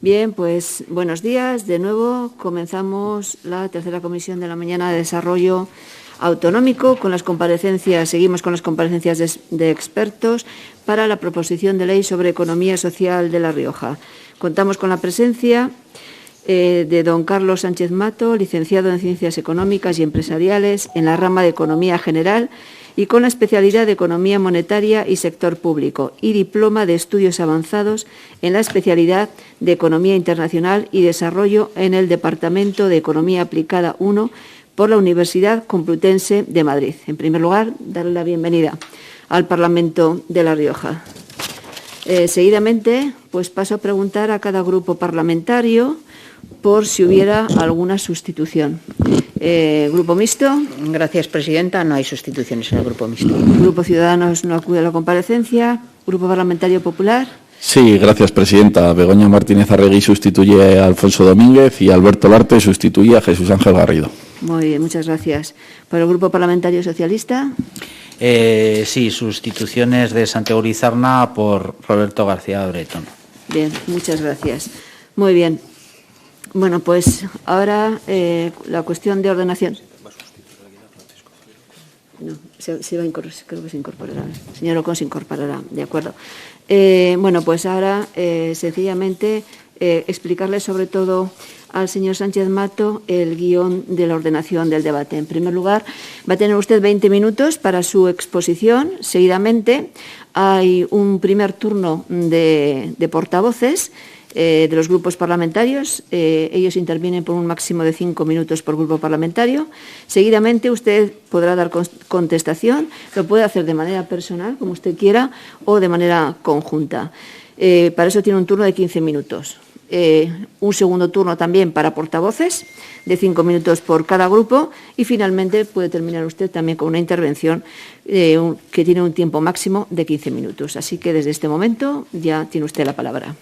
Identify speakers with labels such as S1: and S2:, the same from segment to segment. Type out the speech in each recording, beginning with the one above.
S1: Bien, pues buenos días. De nuevo comenzamos la tercera comisión de la mañana de Desarrollo Autonómico con las comparecencias. Seguimos con las comparecencias de expertos para la proposición de ley sobre economía social de La Rioja. Contamos con la presencia de don Carlos Sánchez Mato, licenciado en Ciencias Económicas y Empresariales en la rama de Economía General y con la especialidad de Economía Monetaria y Sector Público y diploma de Estudios Avanzados en la especialidad de Economía Internacional y Desarrollo en el Departamento de Economía Aplicada 1 por la Universidad Complutense de Madrid. En primer lugar, darle la bienvenida al Parlamento de La Rioja. Seguidamente, pues paso a preguntar a cada grupo parlamentario por si hubiera alguna sustitución. ¿Grupo mixto?
S2: Gracias, presidenta. No hay sustituciones en el Grupo mixto.
S1: ¿Grupo Ciudadanos no acude a la comparecencia? ¿Grupo Parlamentario Popular?
S3: Sí, gracias, presidenta. Begoña Martínez Arregui sustituye a Alfonso Domínguez y Alberto Larte sustituye a Jesús Ángel Garrido.
S1: Muy bien, muchas gracias. ¿Por el Grupo Parlamentario Socialista?
S4: Sí, sustituciones de Santiago Urizarna por Roberto García Bretón.
S1: Bien, muchas gracias. Muy bien. Bueno, pues ahora la cuestión de ordenación. No, se va a incorporar, creo que se incorporará. El señor Ocon se incorporará, de acuerdo. Bueno, pues ahora sencillamente explicarle sobre todo al señor Sánchez Mato el guión de la ordenación del debate. En primer lugar, va a tener usted 20 minutos para su exposición. Seguidamente hay un primer turno de portavoces de los grupos parlamentarios. Ellos intervienen por un máximo de 5 minutos por grupo parlamentario. Seguidamente usted podrá dar contestación, lo puede hacer de manera personal, como usted quiera, o de manera conjunta. Para eso tiene un turno de 15 minutos. Un segundo turno también para portavoces, de 5 minutos por cada grupo, y finalmente puede terminar usted también con una intervención que tiene un tiempo máximo de 15 minutos. Así que desde este momento ya tiene usted la palabra.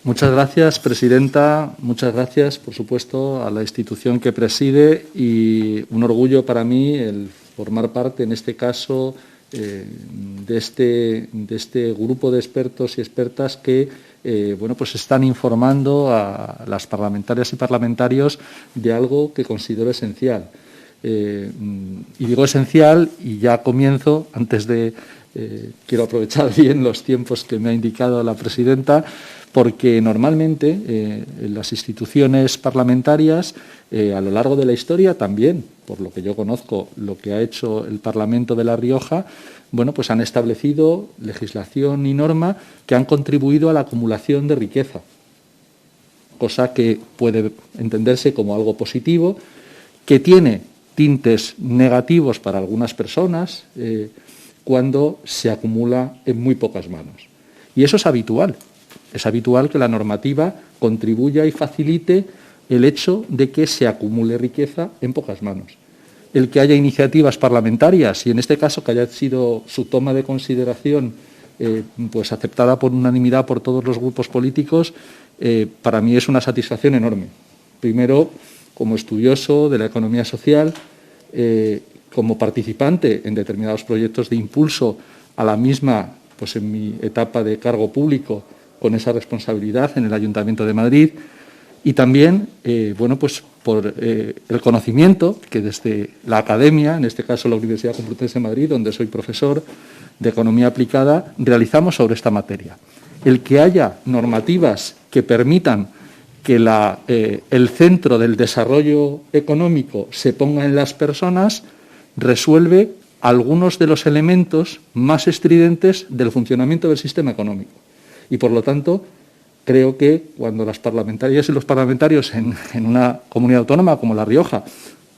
S5: Muchas gracias, presidenta. Muchas gracias, por supuesto, a la institución que preside y un orgullo para mí el formar parte, en este caso, de este grupo de expertos y expertas que pues están informando a las parlamentarias y parlamentarios de algo que considero esencial. Y digo esencial y ya comienzo, antes de... quiero aprovechar bien los tiempos que me ha indicado la presidenta, porque normalmente en las instituciones parlamentarias, a lo largo de la historia también, por lo que yo conozco, lo que ha hecho el Parlamento de La Rioja, bueno, pues han establecido legislación y norma que han contribuido a la acumulación de riqueza, cosa que puede entenderse como algo positivo, que tiene tintes negativos para algunas personas cuando se acumula en muy pocas manos. Y eso es habitual. Es habitual que la normativa contribuya y facilite el hecho de que se acumule riqueza en pocas manos. El que haya iniciativas parlamentarias y, en este caso, que haya sido su toma de consideración pues aceptada por unanimidad por todos los grupos políticos, para mí es una satisfacción enorme. Primero, como estudioso de la economía social, como participante en determinados proyectos de impulso a la misma, pues en mi etapa de cargo público, con esa responsabilidad en el Ayuntamiento de Madrid, y también, bueno, pues por el conocimiento que desde la academia, en este caso la Universidad Complutense de Madrid, donde soy profesor de Economía Aplicada, realizamos sobre esta materia. El que haya normativas que permitan que el centro del desarrollo económico se ponga en las personas resuelve algunos de los elementos más estridentes del funcionamiento del sistema económico. Y, por lo tanto, creo que cuando las parlamentarias y los parlamentarios en una comunidad autónoma como La Rioja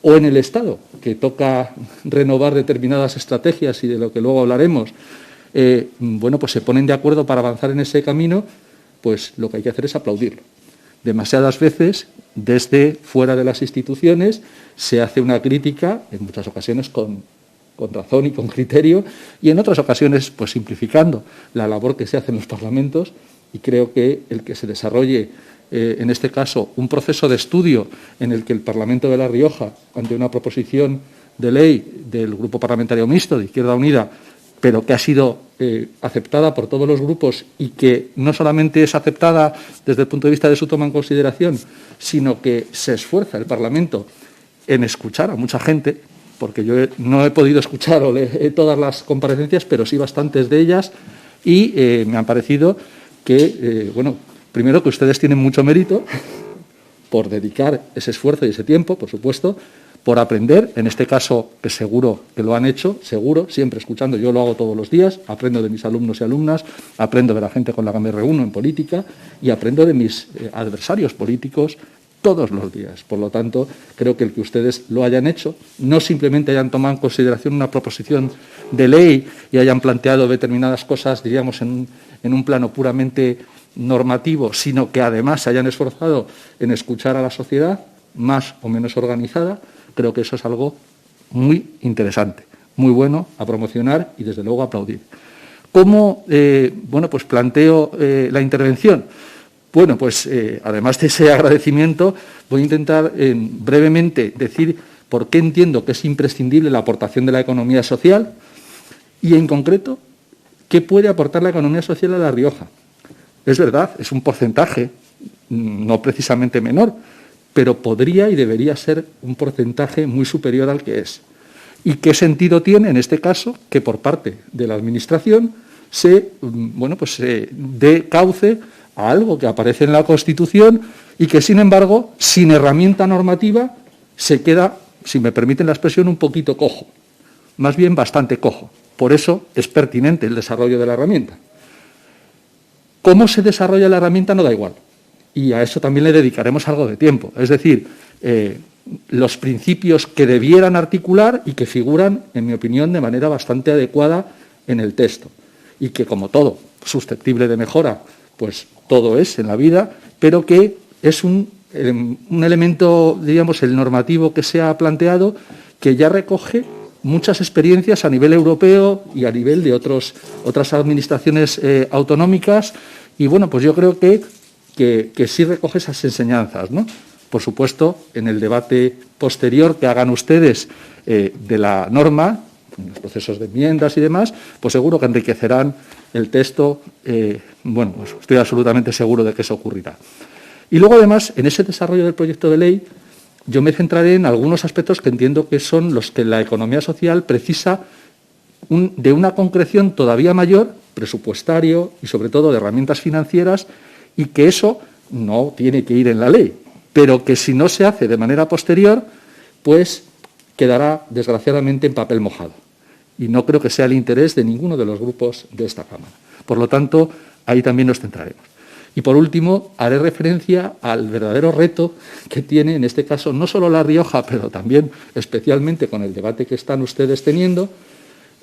S5: o en el Estado, que toca renovar determinadas estrategias y de lo que luego hablaremos, bueno, pues se ponen de acuerdo para avanzar en ese camino, pues lo que hay que hacer es aplaudirlo. Demasiadas veces, desde fuera de las instituciones, se hace una crítica, en muchas ocasiones con razón y con criterio, y en otras ocasiones, pues simplificando la labor que se hace en los parlamentos, y creo que el que se desarrolle, en este caso, un proceso de estudio en el que el Parlamento de La Rioja, ante una proposición de ley del Grupo Parlamentario Mixto de Izquierda Unida, pero que ha sido aceptada por todos los grupos y que no solamente es aceptada desde el punto de vista de su toma en consideración, sino que se esfuerza el Parlamento en escuchar a mucha gente, porque yo no he podido escuchar o leer todas las comparecencias, pero sí bastantes de ellas, y me ha parecido que, primero que ustedes tienen mucho mérito por dedicar ese esfuerzo y ese tiempo, por supuesto, por aprender, en este caso, que seguro que lo han hecho, seguro, siempre escuchando, yo lo hago todos los días, aprendo de mis alumnos y alumnas, aprendo de la gente con la que me reúno en política y aprendo de mis adversarios políticos todos los días. Por lo tanto, creo que el que ustedes lo hayan hecho, no simplemente hayan tomado en consideración una proposición de ley y hayan planteado determinadas cosas, diríamos, en un plano puramente normativo, sino que además se hayan esforzado en escuchar a la sociedad, más o menos organizada, creo que eso es algo muy interesante, muy bueno a promocionar y, desde luego, a aplaudir. ¿Cómo planteo la intervención? Bueno, pues además de ese agradecimiento, voy a intentar brevemente decir por qué entiendo que es imprescindible la aportación de la economía social y, en concreto, qué puede aportar la economía social a La Rioja. Es verdad, es un porcentaje no precisamente menor, pero podría y debería ser un porcentaje muy superior al que es. ¿Y qué sentido tiene, en este caso, que por parte de la Administración se dé cauce a algo que aparece en la Constitución y que, sin embargo, sin herramienta normativa, se queda, si me permiten la expresión, un poquito cojo, más bien bastante cojo. Por eso es pertinente el desarrollo de la herramienta. ¿Cómo se desarrolla la herramienta? No da igual. Y a eso también le dedicaremos algo de tiempo. Es decir, los principios que debieran articular y que figuran, en mi opinión, de manera bastante adecuada en el texto. Y que, como todo, susceptible de mejora, pues todo es en la vida, pero que es un elemento, diríamos, el normativo que se ha planteado, que ya recoge muchas experiencias a nivel europeo y a nivel de otras administraciones autonómicas. Y bueno, pues yo creo que sí recoge esas enseñanzas, ¿no? Por supuesto, en el debate posterior que hagan ustedes de la norma, en los procesos de enmiendas y demás, pues seguro que enriquecerán el texto. Pues estoy absolutamente seguro de que eso ocurrirá. Y luego, además, en ese desarrollo del proyecto de ley, yo me centraré en algunos aspectos que entiendo que son los que la economía social precisa de una concreción todavía mayor, presupuestario y, sobre todo, de herramientas financieras, y que eso no tiene que ir en la ley, pero que si no se hace de manera posterior, pues quedará, desgraciadamente, en papel mojado. Y no creo que sea el interés de ninguno de los grupos de esta Cámara. Por lo tanto, ahí también nos centraremos. Y, por último, haré referencia al verdadero reto que tiene, en este caso, no solo La Rioja, pero también especialmente con el debate que están ustedes teniendo,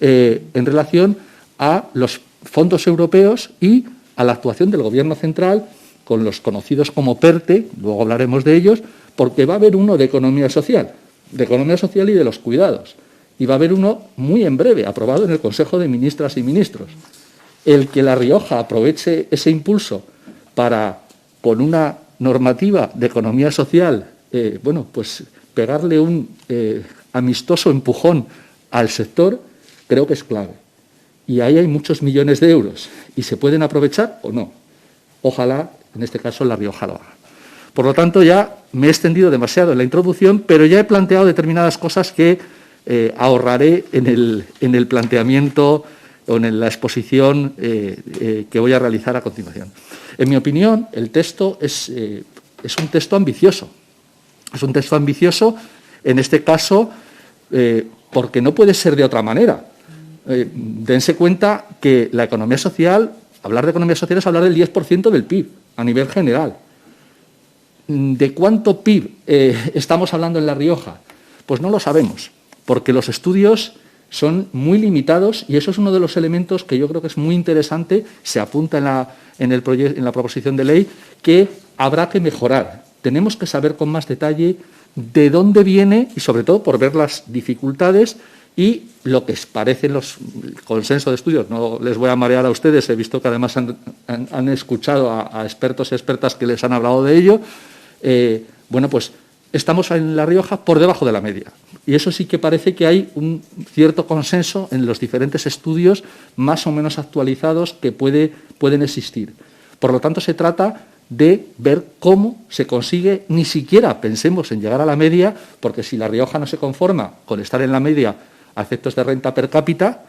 S5: en relación a los fondos europeos y a la actuación del Gobierno central con los conocidos como PERTE, luego hablaremos de ellos, porque va a haber uno de economía social y de los cuidados, y va a haber uno muy en breve, aprobado en el Consejo de Ministras y Ministros. El que La Rioja aproveche ese impulso para, con una normativa de economía social, pegarle un amistoso empujón al sector, creo que es clave. Y ahí hay muchos millones de euros. ¿Y se pueden aprovechar o no? Ojalá, en este caso, La Rioja lo haga. Por lo tanto, ya me he extendido demasiado en la introducción, pero ya he planteado determinadas cosas que ahorraré en el planteamiento o en la exposición que voy a realizar a continuación. En mi opinión, el texto es un texto ambicioso. Es un texto ambicioso, en este caso, porque no puede ser de otra manera. Dense cuenta que la economía social, hablar de economía social es hablar del 10% del PIB a nivel general. ¿De cuánto PIB estamos hablando en La Rioja? Pues no lo sabemos, porque los estudios son muy limitados y eso es uno de los elementos que yo creo que es muy interesante, se apunta en la proposición de ley, que habrá que mejorar. Tenemos que saber con más detalle de dónde viene y, sobre todo, por ver las dificultades y lo que parecen los consensos de estudios. No les voy a marear a ustedes, he visto que además han escuchado a expertos y expertas que les han hablado de ello. estamos en La Rioja por debajo de la media. Y eso sí que parece que hay un cierto consenso en los diferentes estudios más o menos actualizados que pueden existir. Por lo tanto, se trata de ver cómo se consigue, ni siquiera pensemos en llegar a la media, porque si La Rioja no se conforma con estar en la media a efectos de renta per cápita,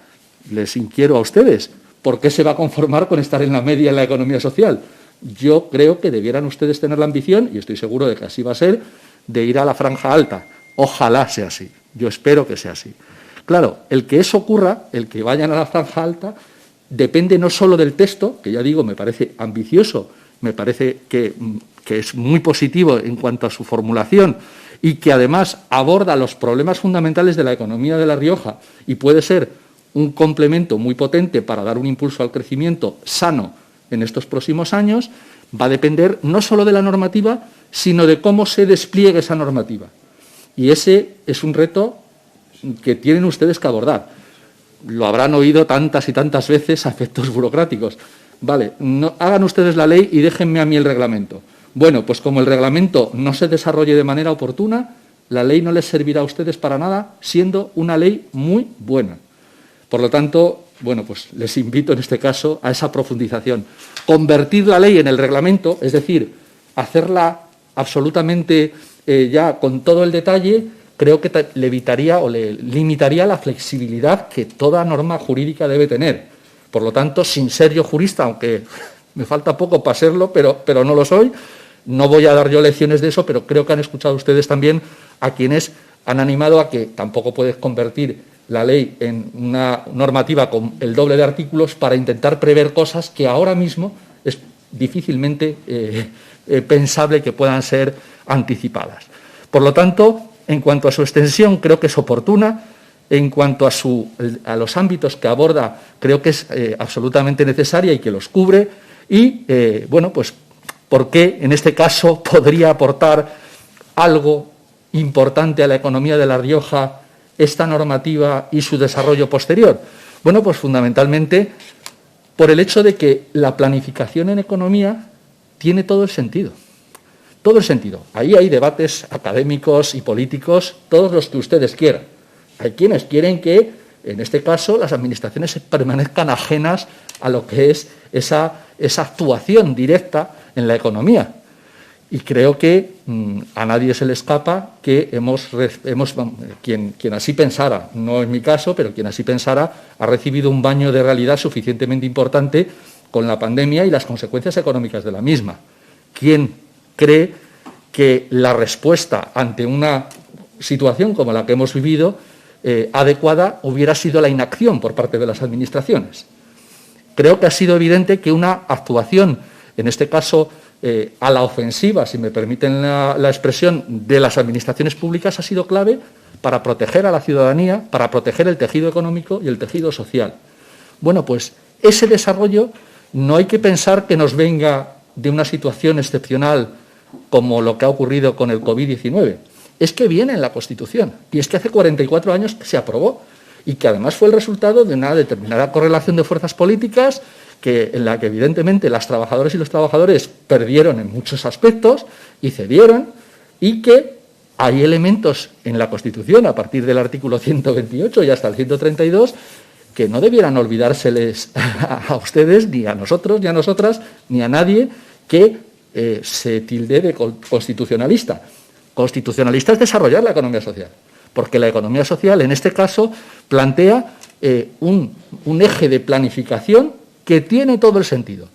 S5: les inquiero a ustedes, ¿por qué se va a conformar con estar en la media en la economía social? Yo creo que debieran ustedes tener la ambición, y estoy seguro de que así va a ser, de ir a la franja alta. Ojalá sea así. Yo espero que sea así. Claro, el que eso ocurra, el que vayan a la franja alta, depende no solo del texto, que ya digo, me parece ambicioso, me parece que es muy positivo en cuanto a su formulación y que además aborda los problemas fundamentales de la economía de La Rioja y puede ser un complemento muy potente para dar un impulso al crecimiento sano en estos próximos años, va a depender no solo de la normativa, sino de cómo se despliegue esa normativa. Y ese es un reto que tienen ustedes que abordar. Lo habrán oído tantas y tantas veces a efectos burocráticos. Vale, hagan ustedes la ley y déjenme a mí el reglamento. Bueno, pues como el reglamento no se desarrolle de manera oportuna, la ley no les servirá a ustedes para nada, siendo una ley muy buena. Por lo tanto, bueno, pues les invito en este caso a esa profundización. Convertir la ley en el reglamento, es decir, hacerla absolutamente ya con todo el detalle, creo que le evitaría o le limitaría la flexibilidad que toda norma jurídica debe tener. Por lo tanto, sin ser yo jurista, aunque me falta poco para serlo, pero no lo soy, no voy a dar yo lecciones de eso, pero creo que han escuchado ustedes también a quienes han animado a que tampoco puedes convertir la ley en una normativa con el doble de artículos para intentar prever cosas que ahora mismo es difícilmente pensable que puedan ser anticipadas. Por lo tanto, en cuanto a su extensión, creo que es oportuna. En cuanto a los ámbitos que aborda, creo que es absolutamente necesaria y que los cubre. Y, bueno, pues, ¿por qué en este caso podría aportar algo importante a la economía de La Rioja esta normativa y su desarrollo posterior? Bueno, pues fundamentalmente por el hecho de que la planificación en economía tiene todo el sentido. Todo el sentido. Ahí hay debates académicos y políticos, todos los que ustedes quieran. Hay quienes quieren que, en este caso, las administraciones permanezcan ajenas a lo que es esa actuación directa en la economía. Y creo que a nadie se le escapa que quien así pensara, no es mi caso, pero quien así pensara, ha recibido un baño de realidad suficientemente importante con la pandemia y las consecuencias económicas de la misma. ¿Quién cree que la respuesta ante una situación como la que hemos vivido adecuada hubiera sido la inacción por parte de las administraciones? Creo que ha sido evidente que una actuación, en este caso a la ofensiva, si me permiten la expresión, de las administraciones públicas ha sido clave para proteger a la ciudadanía, para proteger el tejido económico y el tejido social. Bueno, pues ese desarrollo no hay que pensar que nos venga de una situación excepcional como lo que ha ocurrido con el COVID-19. Es que viene en la Constitución y es que hace 44 años que se aprobó y que además fue el resultado de una determinada correlación de fuerzas políticas en la que evidentemente las trabajadoras y los trabajadores perdieron en muchos aspectos y cedieron, y que hay elementos en la Constitución, a partir del artículo 128 y hasta el 132, que no debieran olvidárseles a ustedes, ni a nosotros, ni a nosotras, ni a nadie que se tilde de constitucionalista. Constitucionalista es desarrollar la economía social, porque la economía social, en este caso, plantea un eje de planificación que tiene todo el sentido.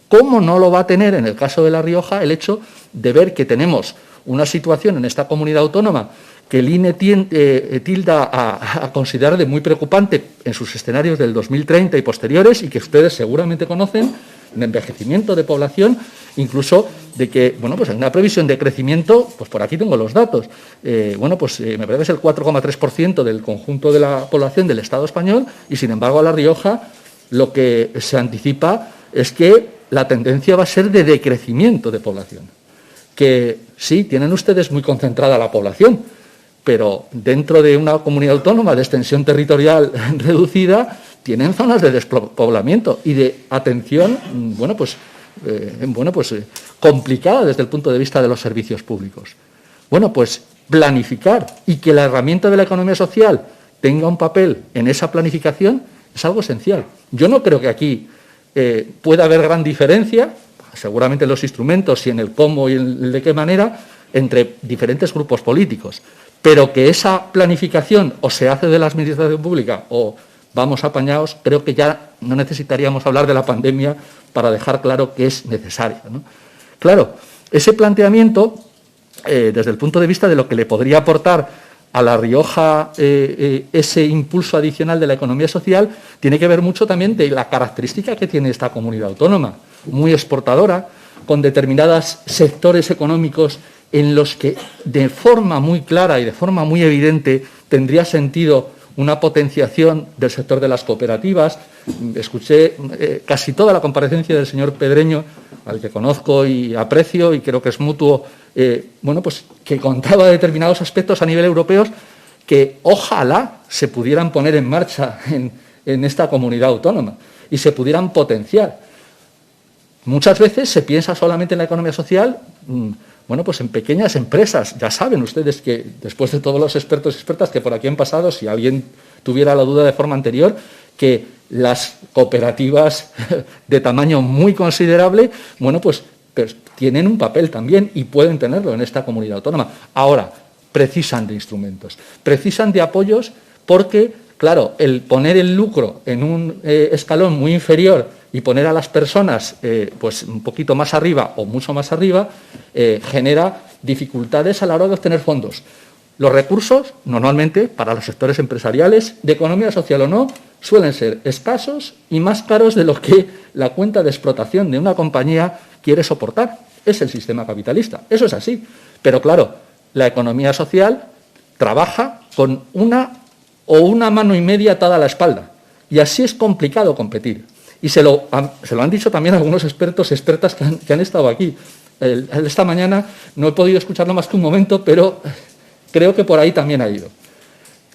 S5: ¿Cómo no lo va a tener en el caso de La Rioja el hecho de ver que tenemos una situación en esta comunidad autónoma que el INE tilda a considerar de muy preocupante en sus escenarios del 2030 y posteriores, y que ustedes seguramente conocen, de envejecimiento de población, incluso de que, bueno, pues hay una previsión de crecimiento, pues por aquí tengo los datos, me parece que es el 4,3% del conjunto de la población del Estado español, y sin embargo a La Rioja lo que se anticipa es que la tendencia va a ser de decrecimiento de población. Que sí, tienen ustedes muy concentrada la población, pero dentro de una comunidad autónoma de extensión territorial reducida tienen zonas de despoblamiento y de atención, complicada desde el punto de vista de los servicios públicos. Bueno, pues planificar y que la herramienta de la economía social tenga un papel en esa planificación es algo esencial. Yo no creo que aquí pueda haber gran diferencia, seguramente en los instrumentos y en el cómo y en de qué manera, entre diferentes grupos políticos, pero que esa planificación o se hace de la administración pública o vamos apañados, creo que ya no necesitaríamos hablar de la pandemia para dejar claro que es necesaria, ¿no? Claro, ese planteamiento, desde el punto de vista de lo que le podría aportar a La Rioja ese impulso adicional de la economía social, tiene que ver mucho también de la característica que tiene esta comunidad autónoma, muy exportadora, con determinados sectores económicos en los que de forma muy clara y de forma muy evidente tendría sentido una potenciación del sector de las cooperativas. Escuché casi toda la comparecencia del señor Pedreño, al que conozco y aprecio y creo que es mutuo, bueno, pues que contaba determinados aspectos a nivel europeo que ojalá se pudieran poner en marcha en esta comunidad autónoma y se pudieran potenciar. Muchas veces se piensa solamente en la economía social, bueno, pues en pequeñas empresas. Ya saben ustedes que después de todos los expertos y expertas que por aquí han pasado, si alguien tuviera la duda de forma anterior, que las cooperativas de tamaño muy considerable, bueno, pues tienen un papel también y pueden tenerlo en esta comunidad autónoma. Ahora, precisan de instrumentos, precisan de apoyos porque, claro, el poner el lucro en un escalón muy inferior y poner a las personas pues un poquito más arriba o mucho más arriba genera dificultades a la hora de obtener fondos. Los recursos, normalmente, para los sectores empresariales, de economía social o no, suelen ser escasos y más caros de lo que la cuenta de explotación de una compañía quiere soportar. Es el sistema capitalista, eso es así. Pero claro, la economía social trabaja con una o una mano y media atada a la espalda y así es complicado competir. Y se lo han dicho también algunos expertos y expertas que han estado aquí. Esta mañana no he podido escucharlo más que un momento, pero creo que por ahí también ha ido.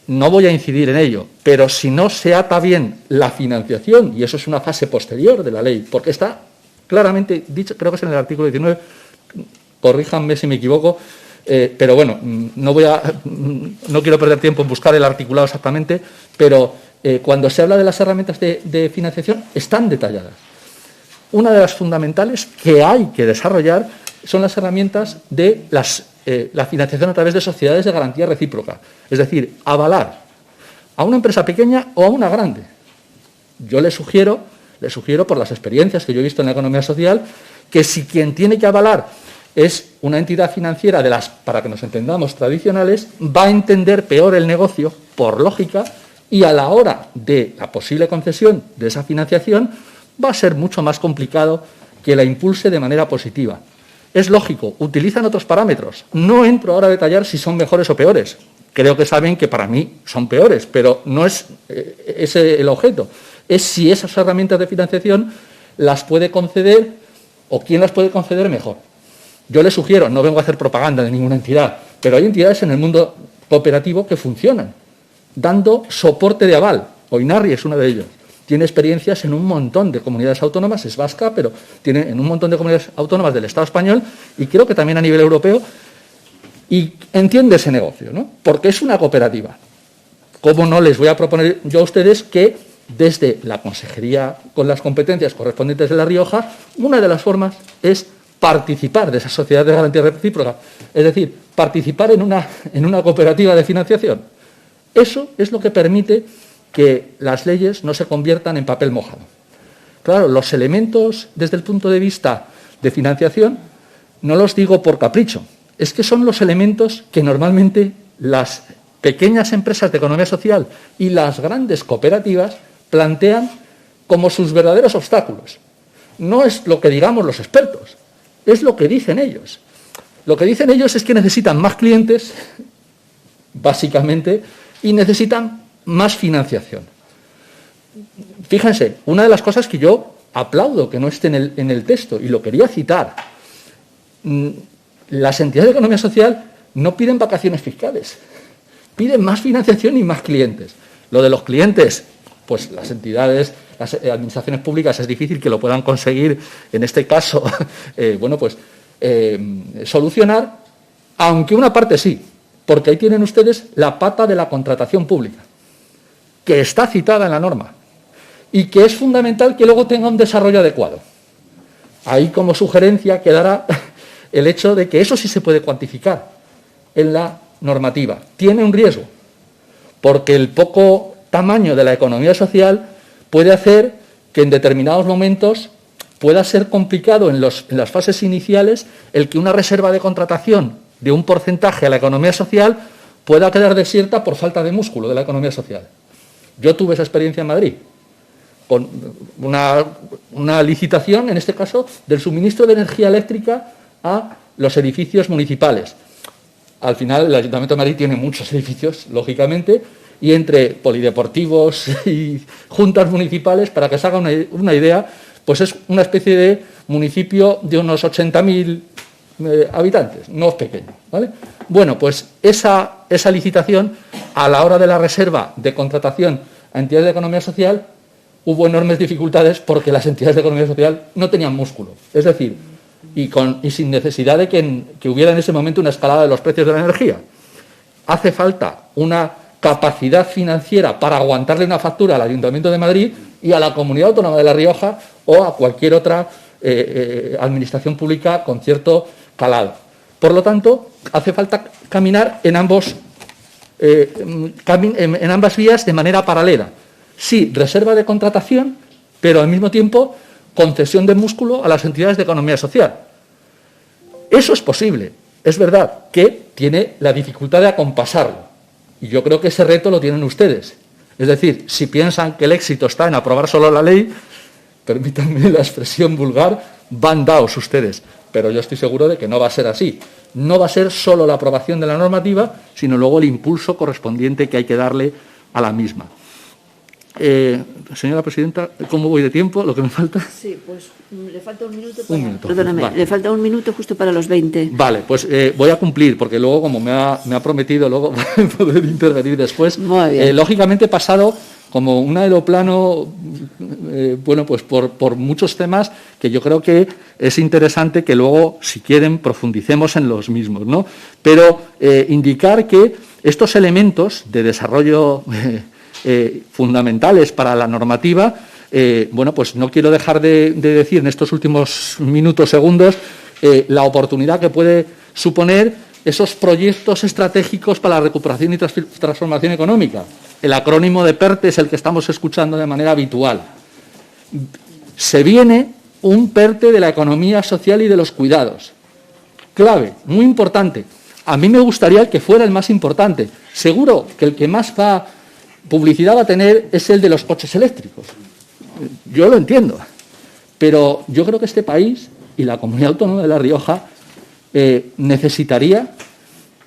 S5: No voy a incidir en ello, pero si no se ata bien la financiación, y eso es una fase posterior de la ley, porque está claramente dicho, creo que es en el artículo 19, corríjanme si me equivoco, pero bueno, no quiero perder tiempo en buscar el articulado exactamente, pero cuando se habla de las herramientas de financiación están detalladas. Una de las fundamentales que hay que desarrollar son las herramientas de la financiación a través de sociedades de garantía recíproca, es decir, avalar a una empresa pequeña o a una grande. Yo le sugiero por las experiencias que yo he visto en la economía social, que si quien tiene que avalar es una entidad financiera de las, para que nos entendamos, tradicionales, va a entender peor el negocio, por lógica, y a la hora de la posible concesión de esa financiación va a ser mucho más complicado que la impulse de manera positiva. Es lógico, utilizan otros parámetros. No entro ahora a detallar si son mejores o peores. Creo que saben que para mí son peores, pero no es ese el objeto. Es si esas herramientas de financiación las puede conceder o quién las puede conceder mejor. Yo les sugiero, no vengo a hacer propaganda de ninguna entidad, pero hay entidades en el mundo cooperativo que funcionan, dando soporte de aval. Oinarri es una de ellas. Tiene experiencias en un montón de comunidades autónomas, es vasca, pero tiene en un montón de comunidades autónomas del Estado español y creo que también a nivel europeo, y entiende ese negocio, ¿no? Porque es una cooperativa. ¿Cómo no les voy a proponer yo a ustedes que desde la consejería con las competencias correspondientes de La Rioja, una de las formas es participar de esa sociedad de garantía recíproca, es decir, participar en una cooperativa de financiación? Eso es lo que permite que las leyes no se conviertan en papel mojado. Claro, los elementos desde el punto de vista de financiación no los digo por capricho, es que son los elementos que normalmente las pequeñas empresas de economía social y las grandes cooperativas plantean como sus verdaderos obstáculos. No es lo que digamos los expertos, es lo que dicen ellos. Lo que dicen ellos es que necesitan más clientes, básicamente, y necesitan más financiación. Fíjense, una de las cosas que yo aplaudo que no esté en el texto, y lo quería citar, las entidades de economía social no piden vacaciones fiscales, piden más financiación y más clientes. Lo de los clientes, pues las entidades, las administraciones públicas es difícil que lo puedan conseguir, en este caso, solucionar. Aunque una parte sí, porque ahí tienen ustedes la pata de la contratación pública, que está citada en la norma y que es fundamental que luego tenga un desarrollo adecuado. Ahí como sugerencia quedará el hecho de que eso sí se puede cuantificar en la normativa. Tiene un riesgo, porque el poco tamaño de la economía social puede hacer que en determinados momentos pueda ser complicado en las fases iniciales el que una reserva de contratación de un porcentaje a la economía social pueda quedar desierta por falta de músculo de la economía social. Yo tuve esa experiencia en Madrid, con una licitación, en este caso, del suministro de energía eléctrica a los edificios municipales. Al final, el Ayuntamiento de Madrid tiene muchos edificios, lógicamente, y entre polideportivos y juntas municipales, para que se haga una idea, pues es una especie de municipio de unos 80.000 habitantes, no es pequeño, ¿vale? Bueno, pues esa licitación, a la hora de la reserva de contratación a entidades de economía social, hubo enormes dificultades porque las entidades de economía social no tenían músculo. Es decir, y sin necesidad de que hubiera en ese momento una escalada de los precios de la energía. Hace falta una capacidad financiera para aguantarle una factura al Ayuntamiento de Madrid y a la Comunidad Autónoma de La Rioja o a cualquier otra administración pública con cierto calado. Por lo tanto, hace falta caminar en ambas vías de manera paralela. Sí, reserva de contratación, pero al mismo tiempo concesión de músculo a las entidades de economía social. Eso es posible. Es verdad que tiene la dificultad de acompasarlo. Y yo creo que ese reto lo tienen ustedes. Es decir, si piensan que el éxito está en aprobar solo la ley, permítanme la expresión vulgar, van daos ustedes. Pero yo estoy seguro de que no va a ser así. No va a ser solo la aprobación de la normativa, sino luego el impulso correspondiente que hay que darle a la misma. Señora presidenta, ¿cómo voy de tiempo? ¿Lo que me falta?
S1: Sí, pues le falta un minuto.
S5: Un minuto.
S1: Perdóname,
S5: Vale.
S1: le falta un minuto justo para los 20.
S5: Vale, pues voy a cumplir, porque luego, como me ha prometido, luego poder intervenir después.
S1: Muy bien.
S5: Lógicamente he pasado como un aeroplano, bueno, pues por muchos temas que yo creo que es interesante que luego, si quieren, profundicemos en los mismos, ¿no? Pero indicar que estos elementos de desarrollo fundamentales para la normativa, bueno, pues no quiero dejar de decir en estos últimos minutos, segundos, la oportunidad que puede suponer esos proyectos estratégicos para la recuperación y transformación económica. El acrónimo de PERTE es el que estamos escuchando de manera habitual. Se viene un PERTE de la economía social y de los cuidados. Clave, muy importante. A mí me gustaría que fuera el más importante. Seguro que el que más publicidad va a tener es el de los coches eléctricos. Yo lo entiendo. Pero yo creo que este país y la Comunidad Autónoma de La Rioja necesitaría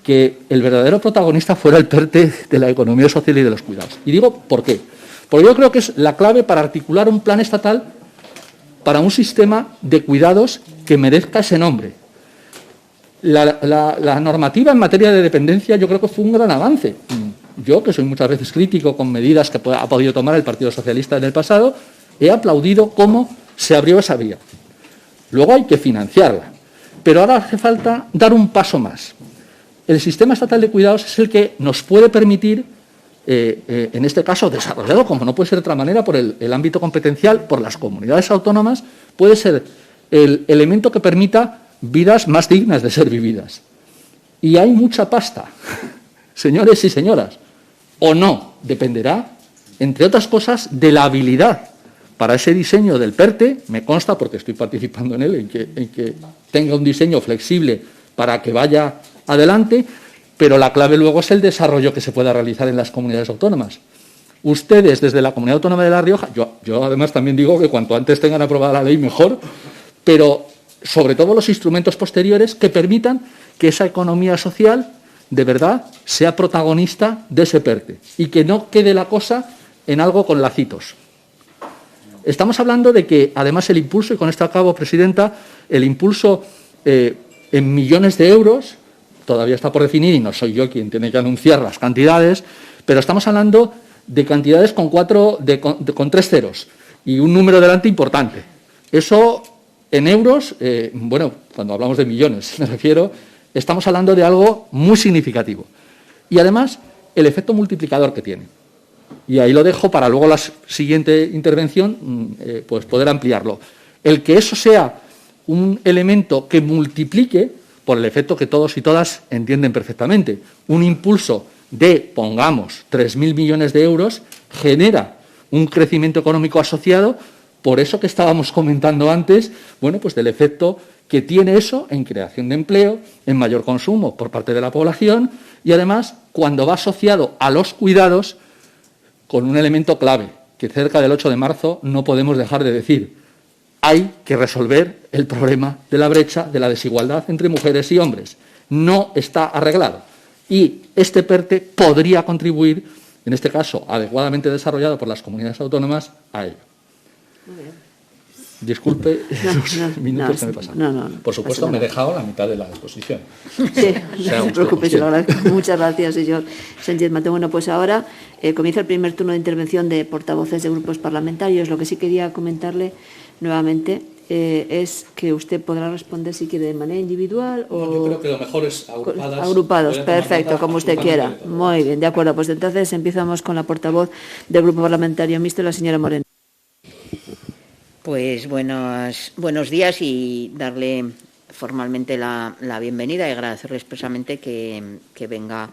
S5: que el verdadero protagonista fuera el PERTE de la economía social y de los cuidados. Y digo, ¿por qué? Porque yo creo que es la clave para articular un plan estatal para un sistema de cuidados que merezca ese nombre. La normativa en materia de dependencia yo creo que fue un gran avance. Yo, que soy muchas veces crítico con medidas que ha podido tomar el Partido Socialista en el pasado, he aplaudido cómo se abrió esa vía. Luego hay que financiarla. Pero ahora hace falta dar un paso más. El sistema estatal de cuidados es el que nos puede permitir, en este caso desarrollado, como no puede ser de otra manera, por el ámbito competencial, por las comunidades autónomas, puede ser el elemento que permita vidas más dignas de ser vividas. Y hay mucha pasta, señores y señoras, o no, dependerá, entre otras cosas, de la habilidad para ese diseño del PERTE. Me consta, porque estoy participando en él, en que tenga un diseño flexible para que vaya adelante, pero la clave luego es el desarrollo que se pueda realizar en las comunidades autónomas. Ustedes, desde la Comunidad Autónoma de La Rioja, yo además también digo que cuanto antes tengan aprobada la ley, mejor, pero sobre todo los instrumentos posteriores que permitan que esa economía social de verdad sea protagonista de ese PERTE y que no quede la cosa en algo con lacitos. Estamos hablando de que, además, el impulso, y con esto acabo, Presidenta, el impulso en millones de euros, todavía está por definir y no soy yo quien tiene que anunciar las cantidades, pero estamos hablando de cantidades con 3 ceros y un número delante importante. Eso, en euros, bueno, cuando hablamos de millones, me refiero, estamos hablando de algo muy significativo. Y además, el efecto multiplicador que tiene. Y ahí lo dejo para luego la siguiente intervención, pues poder ampliarlo. El que eso sea un elemento que multiplique, por el efecto que todos y todas entienden perfectamente, un impulso de, pongamos, 3.000 millones de euros, genera un crecimiento económico asociado, por eso que estábamos comentando antes, bueno, pues del efecto que tiene eso en creación de empleo, en mayor consumo por parte de la población y además cuando va asociado a los cuidados con un elemento clave que cerca del 8 de marzo no podemos dejar de decir. Hay que resolver el problema de la brecha, de la desigualdad entre mujeres y hombres. No está arreglado. Y este PERTE podría contribuir, en este caso adecuadamente desarrollado por las comunidades autónomas, a ello.
S1: Muy bien.
S5: Disculpe los minutos que me pasan.
S1: No,
S5: por supuesto, me he dejado la mitad de la exposición.
S1: Sí, no se preocupe, se lo agradezco. Muchas gracias, señor Sánchez Mateo. Bueno, pues ahora comienza el primer turno de intervención de portavoces de grupos parlamentarios. Lo que sí quería comentarle nuevamente es que usted podrá responder si quiere de manera individual o...
S5: Yo creo que lo mejor es
S1: agrupados, perfecto, como usted quiera. Muy bien, de acuerdo. Pues entonces empezamos con la portavoz del Grupo Parlamentario Mixto, la señora Moreno.
S2: Pues buenos días y darle formalmente la bienvenida y agradecerle expresamente que venga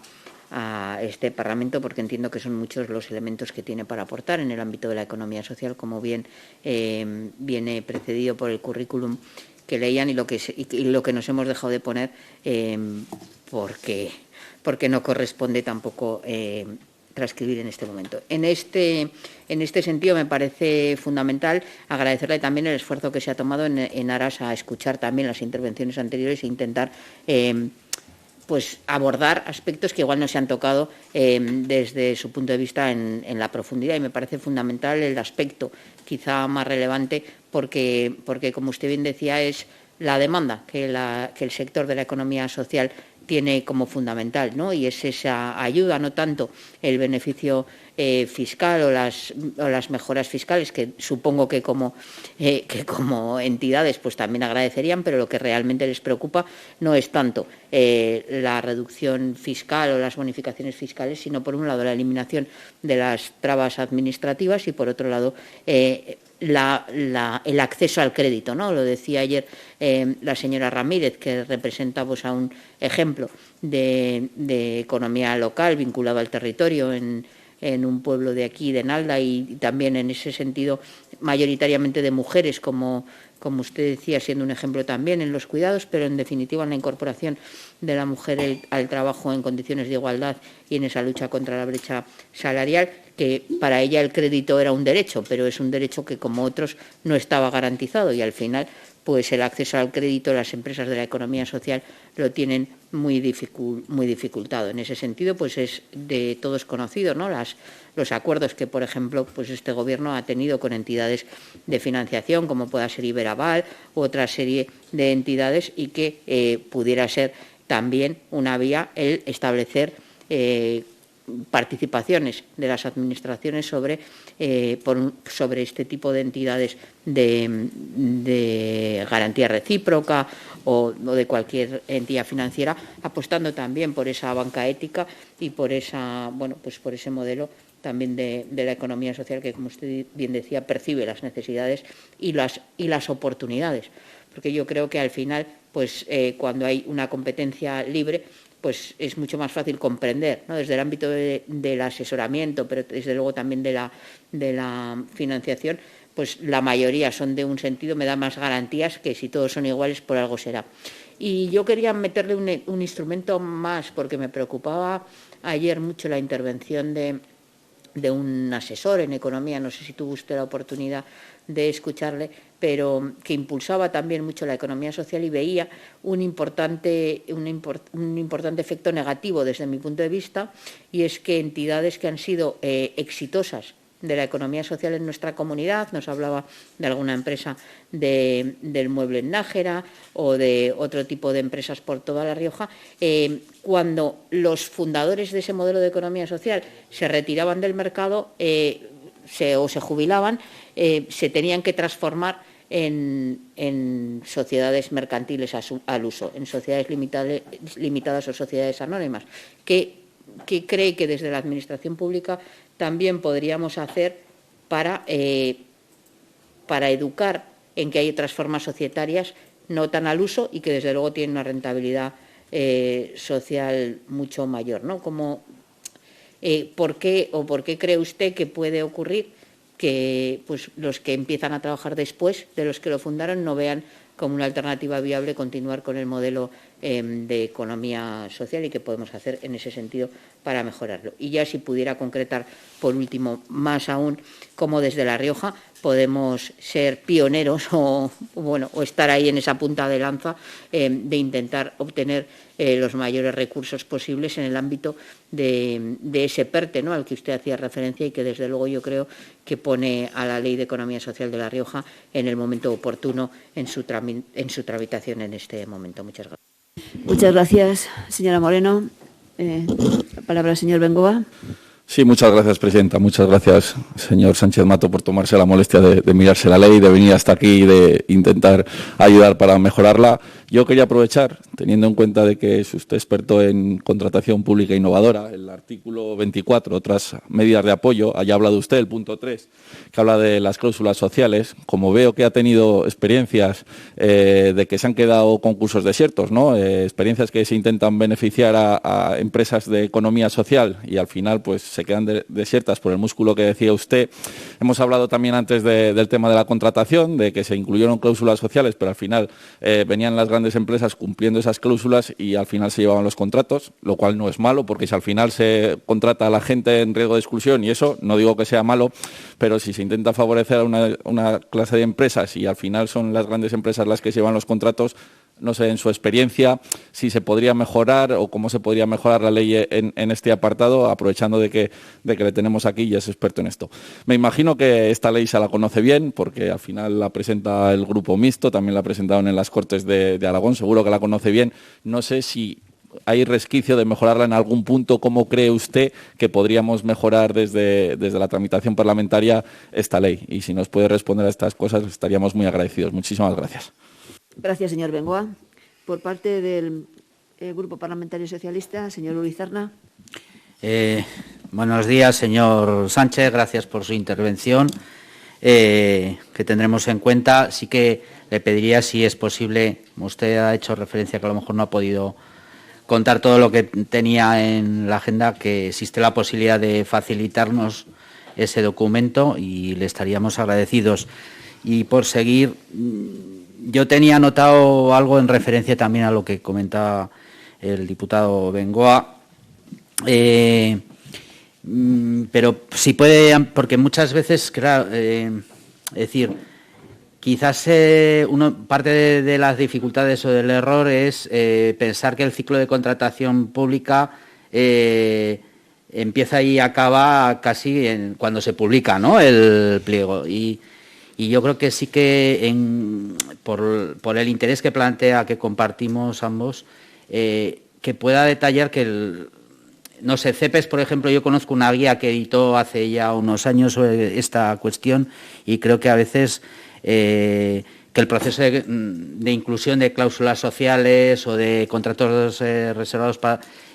S2: a este Parlamento, porque entiendo que son muchos los elementos que tiene para aportar en el ámbito de la economía social, como bien viene precedido por el currículum que leían y lo que nos hemos dejado de poner porque no corresponde tampoco transcribir en este momento. En este sentido me parece fundamental agradecerle también el esfuerzo que se ha tomado en aras a escuchar también las intervenciones anteriores e intentar pues abordar aspectos que igual no se han tocado desde su punto de vista en la profundidad, y me parece fundamental el aspecto quizá más relevante porque como usted bien decía, es la demanda que el sector de la economía social tiene como fundamental, ¿no? Y es esa ayuda, no tanto el beneficio fiscal o las mejoras fiscales, que supongo que como entidades pues también agradecerían, pero lo que realmente les preocupa no es tanto la reducción fiscal o las bonificaciones fiscales, sino por un lado la eliminación de las trabas administrativas y por otro lado el acceso al crédito, ¿no? Lo decía ayer la señora Ramírez, que representa pues, a un ejemplo de economía local vinculado al territorio en un pueblo de aquí, de Nalda, y también en ese sentido mayoritariamente de mujeres, como usted decía, siendo un ejemplo también en los cuidados, pero en definitiva en la incorporación de la mujer al trabajo en condiciones de igualdad y en esa lucha contra la brecha salarial, que para ella el crédito era un derecho, pero es un derecho que como otros no estaba garantizado y al final pues el acceso al crédito, las empresas de la economía social lo tienen muy dificultado. En ese sentido, pues es de todos conocido, ¿no? Los acuerdos que, por ejemplo, pues este Gobierno ha tenido con entidades de financiación, como pueda ser Iberaval u otra serie de entidades, y que pudiera ser también una vía el establecer participaciones de las administraciones sobre este tipo de entidades de garantía recíproca o de cualquier entidad financiera, apostando también por esa banca ética y por por ese modelo también de la economía social que, como usted bien decía, percibe las necesidades y las oportunidades, porque yo creo que al final pues cuando hay una competencia libre pues es mucho más fácil comprender, ¿no? Desde el ámbito del asesoramiento, pero desde luego también de la financiación, pues la mayoría son de un sentido, me da más garantías que si todos son iguales por algo será. Y yo quería meterle un instrumento más, porque me preocupaba ayer mucho la intervención de un asesor en economía, no sé si tuvo usted la oportunidad de escucharle, pero que impulsaba también mucho la economía social y veía un importante efecto negativo desde mi punto de vista, y es que entidades que han sido exitosas de la economía social en nuestra comunidad, nos hablaba de alguna empresa del mueble en Nájera o de otro tipo de empresas por toda La Rioja, cuando los fundadores de ese modelo de economía social se retiraban del mercado o se jubilaban, se tenían que transformar en sociedades mercantiles al uso, en sociedades limitadas o sociedades anónimas. ¿Qué cree que desde la Administración pública también podríamos hacer para educar en que hay otras formas societarias no tan al uso y que desde luego tienen una rentabilidad social mucho mayor, ¿no? ¿Por qué cree usted que puede ocurrir que pues, los que empiezan a trabajar después de los que lo fundaron no vean como una alternativa viable continuar con el modelo de economía social y qué podemos hacer en ese sentido para mejorarlo? Y ya si pudiera concretar, por último, más aún, cómo desde La Rioja podemos ser pioneros o estar ahí en esa punta de lanza de intentar obtener los mayores recursos posibles en el ámbito de ese PERTE, ¿no?, al que usted hacía referencia y que desde luego yo creo que pone a la Ley de Economía Social de La Rioja en el momento oportuno en su tramitación en este momento. Muchas gracias.
S1: Muchas gracias, señora Moreno. La palabra al señor Bengoa.
S3: Sí, muchas gracias, presidenta. Muchas gracias, señor Sánchez Mato, por tomarse la molestia de mirarse la ley, de venir hasta aquí y de intentar ayudar para mejorarla. Yo quería aprovechar, teniendo en cuenta de que es usted experto en contratación pública innovadora, el artículo 24, otras medidas de apoyo, haya hablado usted, el punto 3, que habla de las cláusulas sociales. Como veo que ha tenido experiencias de que se han quedado concursos desiertos, ¿no? Experiencias que se intentan beneficiar a empresas de economía social y al final pues se quedan desiertas por el músculo que decía usted. Hemos hablado también antes del tema de la contratación, de que se incluyeron cláusulas sociales, pero al final venían las grandes empresas cumpliendo esas cláusulas y al final se llevaban los contratos, lo cual no es malo, porque si al final se contrata a la gente en riesgo de exclusión, y eso no digo que sea malo, pero si se intenta favorecer a una clase de empresas y al final son las grandes empresas las que se llevan los contratos, no sé, en su experiencia, si se podría mejorar o cómo se podría mejorar la ley en este apartado, aprovechando de que le tenemos aquí y es experto en esto. Me imagino que esta ley se la conoce bien, porque al final la presenta el Grupo Mixto, también la presentaron en las Cortes de Aragón, seguro que la conoce bien. No sé si hay resquicio de mejorarla en algún punto. ¿Cómo cree usted que podríamos mejorar desde la tramitación parlamentaria esta ley? Y si nos puede responder a estas cosas, estaríamos muy agradecidos. Muchísimas gracias.
S1: Gracias, señor Bengoa. Por parte del Grupo Parlamentario Socialista, señor Urizarna.
S4: Buenos días, señor Sánchez. Gracias por su intervención, que tendremos en cuenta. Sí que le pediría, si es posible, como usted ha hecho referencia que a lo mejor no ha podido contar todo lo que tenía en la agenda, que existe la posibilidad de facilitarnos ese documento y le estaríamos agradecidos. Y por seguir, yo tenía anotado algo en referencia también a lo que comentaba el diputado Bengoa, pero si puede, porque muchas veces, claro, es decir, quizás parte de las dificultades o del error es pensar que el ciclo de contratación pública empieza y acaba casi cuando se publica, ¿no?, el pliego. Y yo creo que sí que, por el interés que plantea, que compartimos ambos, que pueda detallar que no sé, CEPES, por ejemplo, yo conozco una guía que editó hace ya unos años sobre esta cuestión y creo que a veces que el proceso de inclusión de cláusulas sociales o de contratos reservados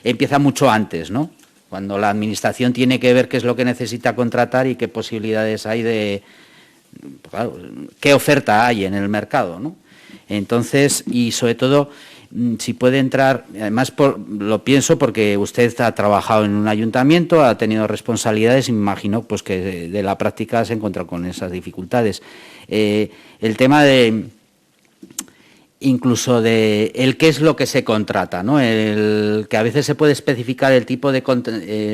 S4: empieza mucho antes, ¿no?, cuando la Administración tiene que ver qué es lo que necesita contratar y qué posibilidades hay de, claro, qué oferta hay en el mercado, ¿no? Entonces, y sobre todo, si puede entrar, además lo pienso porque usted ha trabajado en un ayuntamiento, ha tenido responsabilidades y me imagino pues que de la práctica se encuentra con esas dificultades. El tema de incluso de qué es lo que se contrata, ¿no? Que a veces se puede especificar el tipo de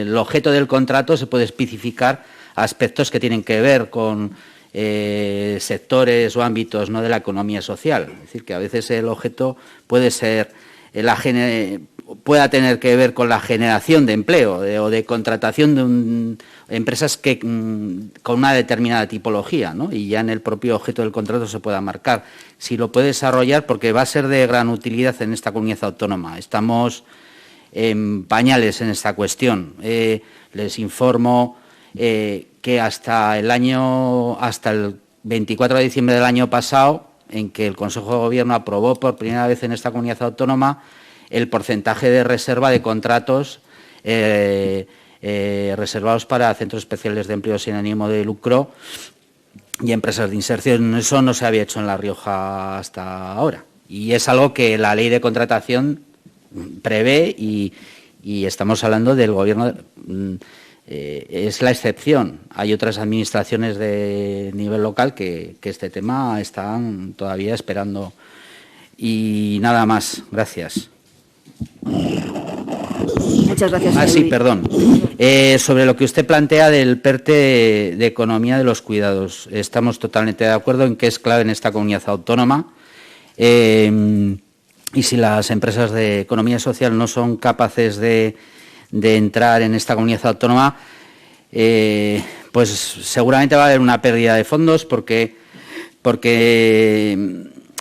S4: el objeto del contrato, se puede especificar aspectos que tienen que ver con sectores o ámbitos, ¿no?, de la economía social. Es decir, que a veces el objeto puede ser pueda tener que ver con la generación de empleo o de contratación de empresas que con una determinada tipología, ¿no?, y ya en el propio objeto del contrato se pueda marcar. Si lo puede desarrollar, porque va a ser de gran utilidad en esta comunidad autónoma. Estamos en pañales en esta cuestión. Les informo que hasta el 24 de diciembre del año pasado, en que el Consejo de Gobierno aprobó por primera vez en esta comunidad autónoma el porcentaje de reserva de contratos reservados para centros especiales de empleo sin ánimo de lucro y empresas de inserción. Eso no se había hecho en La Rioja hasta ahora. Y es algo que la ley de contratación prevé y estamos hablando del Gobierno. Es la excepción. Hay otras administraciones de nivel local que este tema están todavía esperando. Y nada más. Gracias.
S1: Muchas gracias.
S4: Sí, perdón. Sobre lo que usted plantea del PERTE de economía de los cuidados, estamos totalmente de acuerdo en que es clave en esta comunidad autónoma. Y si las empresas de economía social no son capaces de entrar en esta comunidad autónoma, pues seguramente va a haber una pérdida de fondos porque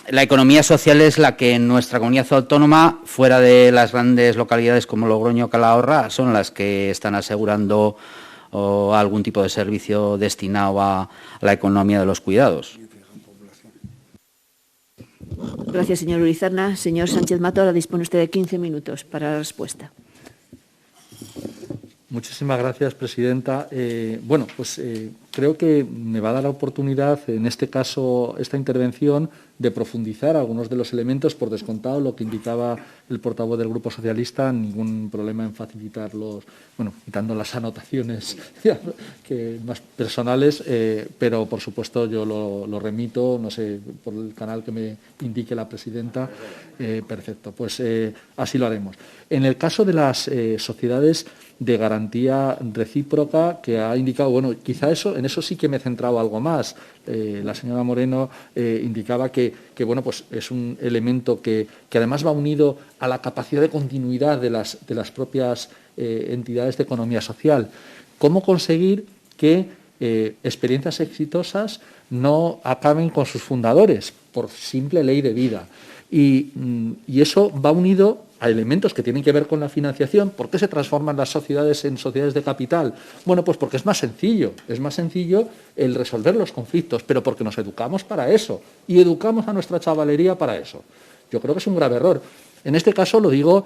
S4: la economía social es la que en nuestra comunidad autónoma, fuera de las grandes localidades como Logroño o Calahorra, son las que están asegurando algún tipo de servicio destinado a la economía de los cuidados.
S1: Gracias, señor Urizarna. Señor Sánchez Mato, ahora dispone usted de 15 minutos para la respuesta.
S5: Muchísimas gracias, presidenta. Creo que me va a dar la oportunidad, en este caso, esta intervención, de profundizar algunos de los elementos, por descontado, lo que indicaba el portavoz del Grupo Socialista, ningún problema en facilitarlos, quitando las anotaciones que más personales, pero, por supuesto, yo lo remito, no sé, por el canal que me indique la presidenta. Perfecto, pues así lo haremos. En el caso de las sociedades de garantía recíproca que ha indicado, quizá en eso sí que me he centrado algo más. La señora Moreno indicaba que es un elemento que además va unido a la capacidad de continuidad de las propias entidades de economía social. ¿Cómo conseguir que experiencias exitosas no acaben con sus fundadores por simple ley de vida? Y eso va unido a elementos que tienen que ver con la financiación. ¿Por qué se transforman las sociedades en sociedades de capital? Pues porque es más sencillo el resolver los conflictos, pero porque nos educamos para eso y educamos a nuestra chavalería para eso. Yo creo que es un grave error. En este caso lo digo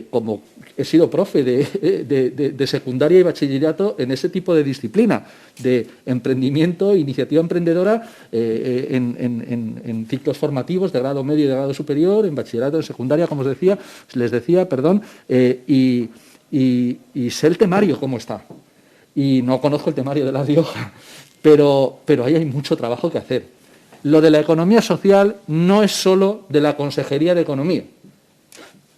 S5: como he sido profe de secundaria y bachillerato en ese tipo de disciplina, de emprendimiento, iniciativa emprendedora en ciclos formativos de grado medio y de grado superior, en bachillerato, en secundaria, como les decía, y sé el temario cómo está. Y no conozco el temario de La Rioja, pero ahí hay mucho trabajo que hacer. Lo de la economía social no es solo de la Consejería de Economía,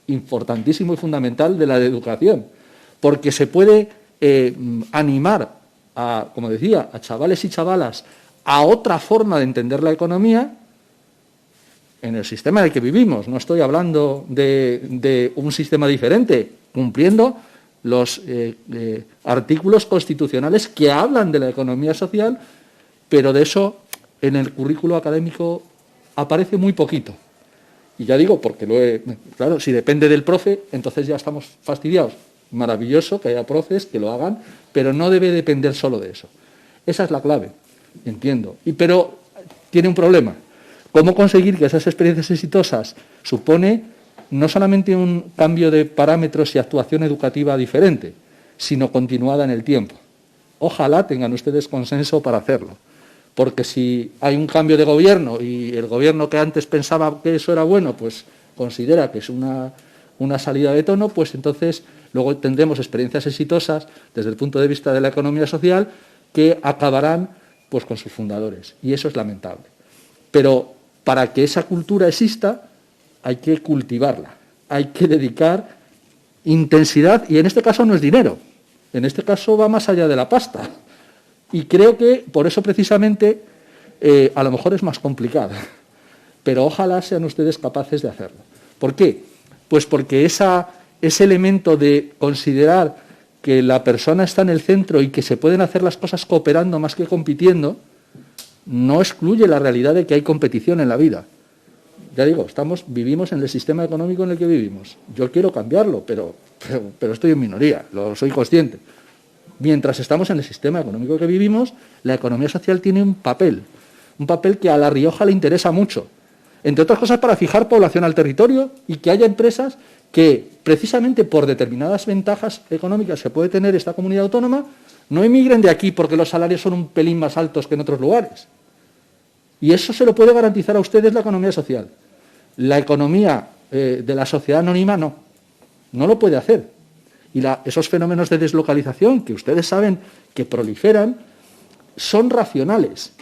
S5: importantísimo y fundamental de la de Educación, porque se puede animar como decía, a chavales y chavalas a otra forma de entender la economía en el sistema en el que vivimos. No estoy hablando de un sistema diferente, cumpliendo los artículos constitucionales que hablan de la economía social, pero de eso en el currículo académico aparece muy poquito. Y ya digo, porque claro, si depende del profe, entonces ya estamos fastidiados. Maravilloso que haya profes que lo hagan, pero no debe depender solo de eso. Esa es la clave, entiendo. Pero tiene un problema. ¿Cómo conseguir que esas experiencias exitosas supone no solamente un cambio de parámetros y actuación educativa diferente, sino continuada en el tiempo? Ojalá tengan ustedes consenso para hacerlo. Porque si hay un cambio de gobierno y el gobierno que antes pensaba que eso era bueno, pues considera que es una salida de tono, pues entonces luego tendremos experiencias exitosas desde el punto de vista de la economía social que acabarán pues con sus fundadores. Y eso es lamentable. Pero para que esa cultura exista hay que cultivarla, hay que dedicar intensidad, y en este caso no es dinero, en este caso va más allá de la pasta. Y creo que por eso precisamente a lo mejor es más complicada, pero ojalá sean ustedes capaces de hacerlo. ¿Por qué? Pues porque ese elemento de considerar que la persona está en el centro y que se pueden hacer las cosas cooperando más que compitiendo, no excluye la realidad de que hay competición en la vida. Ya digo, vivimos en el sistema económico en el que vivimos. Yo quiero cambiarlo, pero estoy en minoría, lo soy consciente. Mientras estamos en el sistema económico que vivimos, la economía social tiene un papel un papel que a La Rioja le interesa mucho, entre otras cosas para fijar población al territorio y que haya empresas que, precisamente por determinadas ventajas económicas que puede tener esta comunidad autónoma, no emigren de aquí porque los salarios son un pelín más altos que en otros lugares. Y eso se lo puede garantizar a ustedes la economía social. La economía de la sociedad anónima no lo puede hacer. Y esos fenómenos de deslocalización que ustedes saben que proliferan son racionales.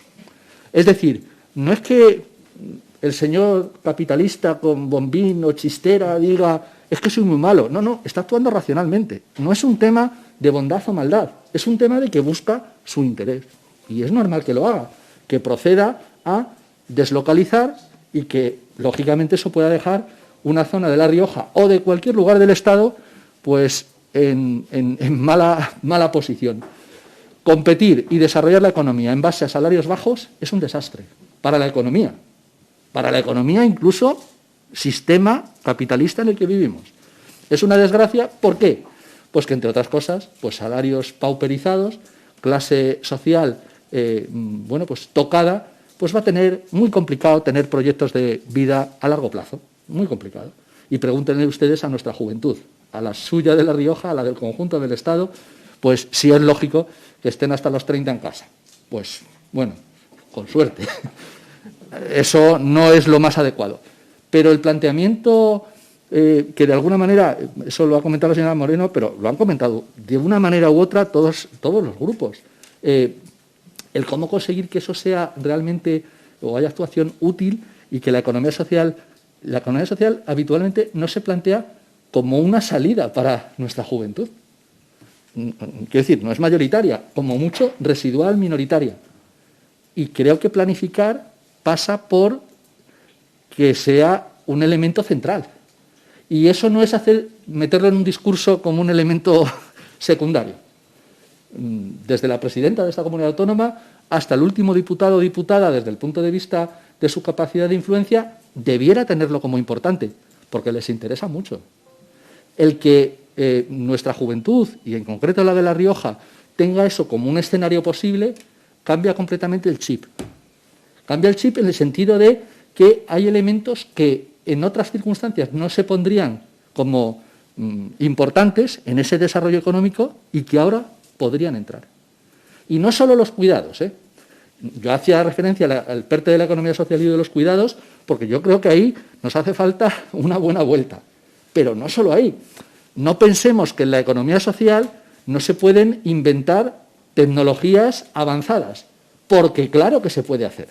S5: Es decir, no es que el señor capitalista con bombín o chistera diga es que soy muy malo. No, está actuando racionalmente. No es un tema de bondad o maldad, es un tema de que busca su interés. Y es normal que lo haga, que proceda a deslocalizar y que, lógicamente, eso pueda dejar una zona de La Rioja o de cualquier lugar del Estado pues en mala posición. Competir y desarrollar la economía en base a salarios bajos es un desastre para la economía incluso sistema capitalista en el que vivimos. Es una desgracia, ¿por qué? Pues que, entre otras cosas, pues salarios pauperizados, clase social pues tocada, pues va a tener muy complicado tener proyectos de vida a largo plazo, muy complicado. Y pregúntenle ustedes a nuestra juventud, a la suya de La Rioja, a la del conjunto del Estado, pues si es lógico que estén hasta los 30 en casa. Pues, bueno, con suerte. Eso no es lo más adecuado. Pero el planteamiento que de alguna manera, eso lo ha comentado la señora Moreno, pero lo han comentado de una manera u otra todos los grupos. El cómo conseguir que eso sea realmente, o haya actuación útil, y que la economía social habitualmente no se plantea como una salida para nuestra juventud. Quiero decir, no es mayoritaria, como mucho residual, minoritaria. Y creo que planificar pasa por que sea un elemento central. Y eso no es meterlo en un discurso como un elemento secundario. Desde la presidenta de esta comunidad autónoma hasta el último diputado o diputada, desde el punto de vista de su capacidad de influencia, debiera tenerlo como importante, porque les interesa mucho. El que nuestra juventud, y en concreto la de La Rioja, tenga eso como un escenario posible, cambia completamente el chip. Cambia el chip en el sentido de que hay elementos que en otras circunstancias no se pondrían como importantes en ese desarrollo económico y que ahora podrían entrar. Y no solo los cuidados. Yo hacía referencia al PERTE de la economía social y de los cuidados porque yo creo que ahí nos hace falta una buena vuelta. Pero no solo ahí. No pensemos que en la economía social no se pueden inventar tecnologías avanzadas, porque claro que se puede hacer.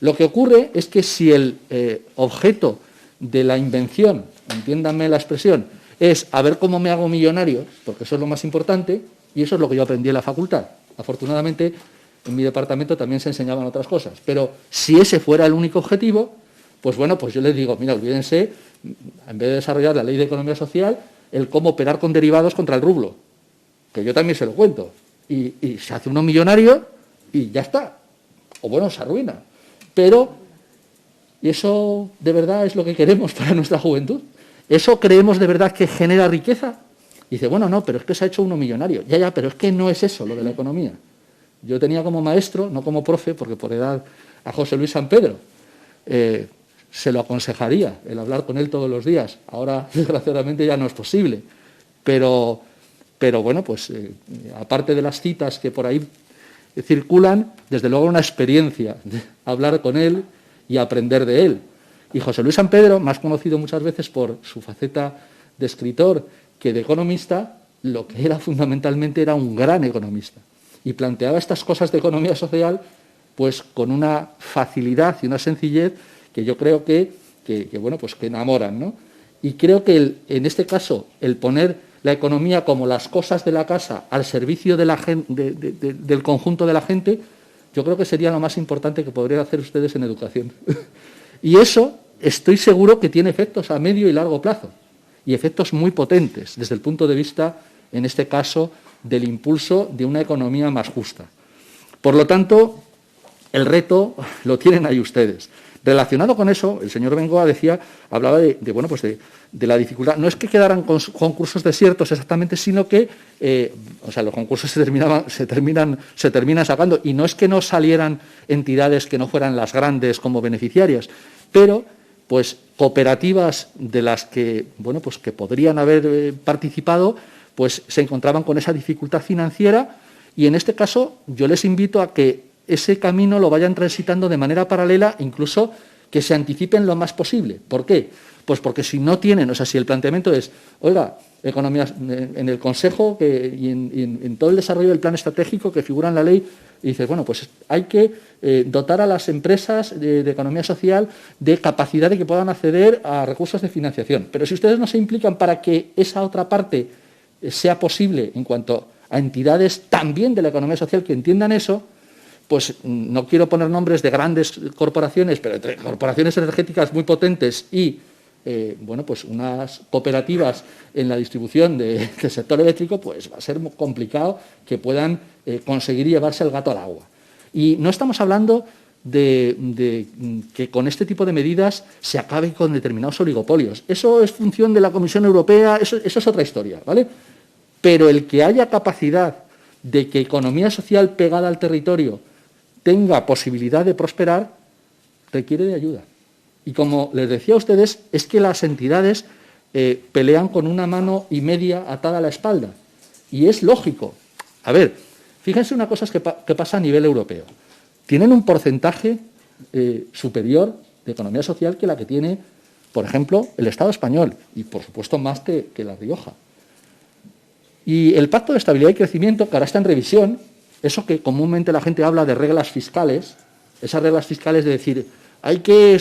S5: Lo que ocurre es que si el objeto de la invención, entiéndanme la expresión, es a ver cómo me hago millonario, porque eso es lo más importante, y eso es lo que yo aprendí en la facultad. Afortunadamente, en mi departamento también se enseñaban otras cosas, pero si ese fuera el único objetivo, pues bueno, pues yo les digo, mira, olvídense, en vez de desarrollar la ley de economía social, el cómo operar con derivados contra el rublo, que yo también se lo cuento, y se hace uno millonario y ya está, o bueno, se arruina. Pero eso de verdad es lo que queremos para nuestra juventud. ¿Eso creemos de verdad que genera riqueza? Y dice, bueno, no, pero es que se ha hecho uno millonario. Ya, pero es que no es eso lo de la economía. Yo tenía como maestro, no como profe, porque por edad, a José Luis San Pedro. Se lo aconsejaría el hablar con él todos los días. Ahora, desgraciadamente, ya no es posible. Pero bueno, pues aparte de las citas que por ahí circulan, desde luego una experiencia de hablar con él y aprender de él. Y José Luis San Pedro, más conocido muchas veces por su faceta de escritor que de economista, lo que era fundamentalmente era un gran economista. Y planteaba estas cosas de economía social pues con una facilidad y una sencillez que yo creo que enamoran, ¿no? Y creo que en este caso el poner la economía como las cosas de la casa al servicio de del conjunto de la gente, yo creo que sería lo más importante que podrían hacer ustedes en educación. Y eso estoy seguro que tiene efectos a medio y largo plazo, y efectos muy potentes desde el punto de vista, en este caso, del impulso de una economía más justa. Por lo tanto, el reto lo tienen ahí ustedes. Relacionado con eso, el señor Bengoa hablaba de la dificultad. No es que quedaran concursos desiertos exactamente, sino que los concursos se terminan sacando, y no es que no salieran entidades que no fueran las grandes como beneficiarias, pero pues cooperativas de las que que podrían haber participado, pues se encontraban con esa dificultad financiera, y en este caso yo les invito a que ese camino lo vayan transitando de manera paralela, incluso que se anticipen lo más posible. ¿Por qué? Pues porque si no tienen, si el planteamiento es, oiga, economía, en el Consejo y en todo el desarrollo del plan estratégico que figura en la ley, y dices, pues hay que dotar a las empresas de economía social de capacidad de que puedan acceder a recursos de financiación. Pero si ustedes no se implican para que esa otra parte sea posible en cuanto a entidades también de la economía social que entiendan eso, pues no quiero poner nombres de grandes corporaciones, pero entre corporaciones energéticas muy potentes y unas cooperativas en la distribución del sector eléctrico, pues va a ser muy complicado que puedan conseguir llevarse el gato al agua. Y no estamos hablando de que con este tipo de medidas se acabe con determinados oligopolios. Eso es función de la Comisión Europea, eso es otra historia, ¿vale? Pero el que haya capacidad de que economía social pegada al territorio tenga posibilidad de prosperar, requiere de ayuda. Y como les decía a ustedes, es que las entidades pelean con una mano y media atada a la espalda. Y es lógico. A ver, fíjense una cosa que pasa a nivel europeo. Tienen un porcentaje superior de economía social que la que tiene, por ejemplo, el Estado español, y por supuesto más que La Rioja. Y el Pacto de Estabilidad y Crecimiento, que ahora está en revisión, eso que comúnmente la gente habla de reglas fiscales, esas reglas fiscales de decir, hay que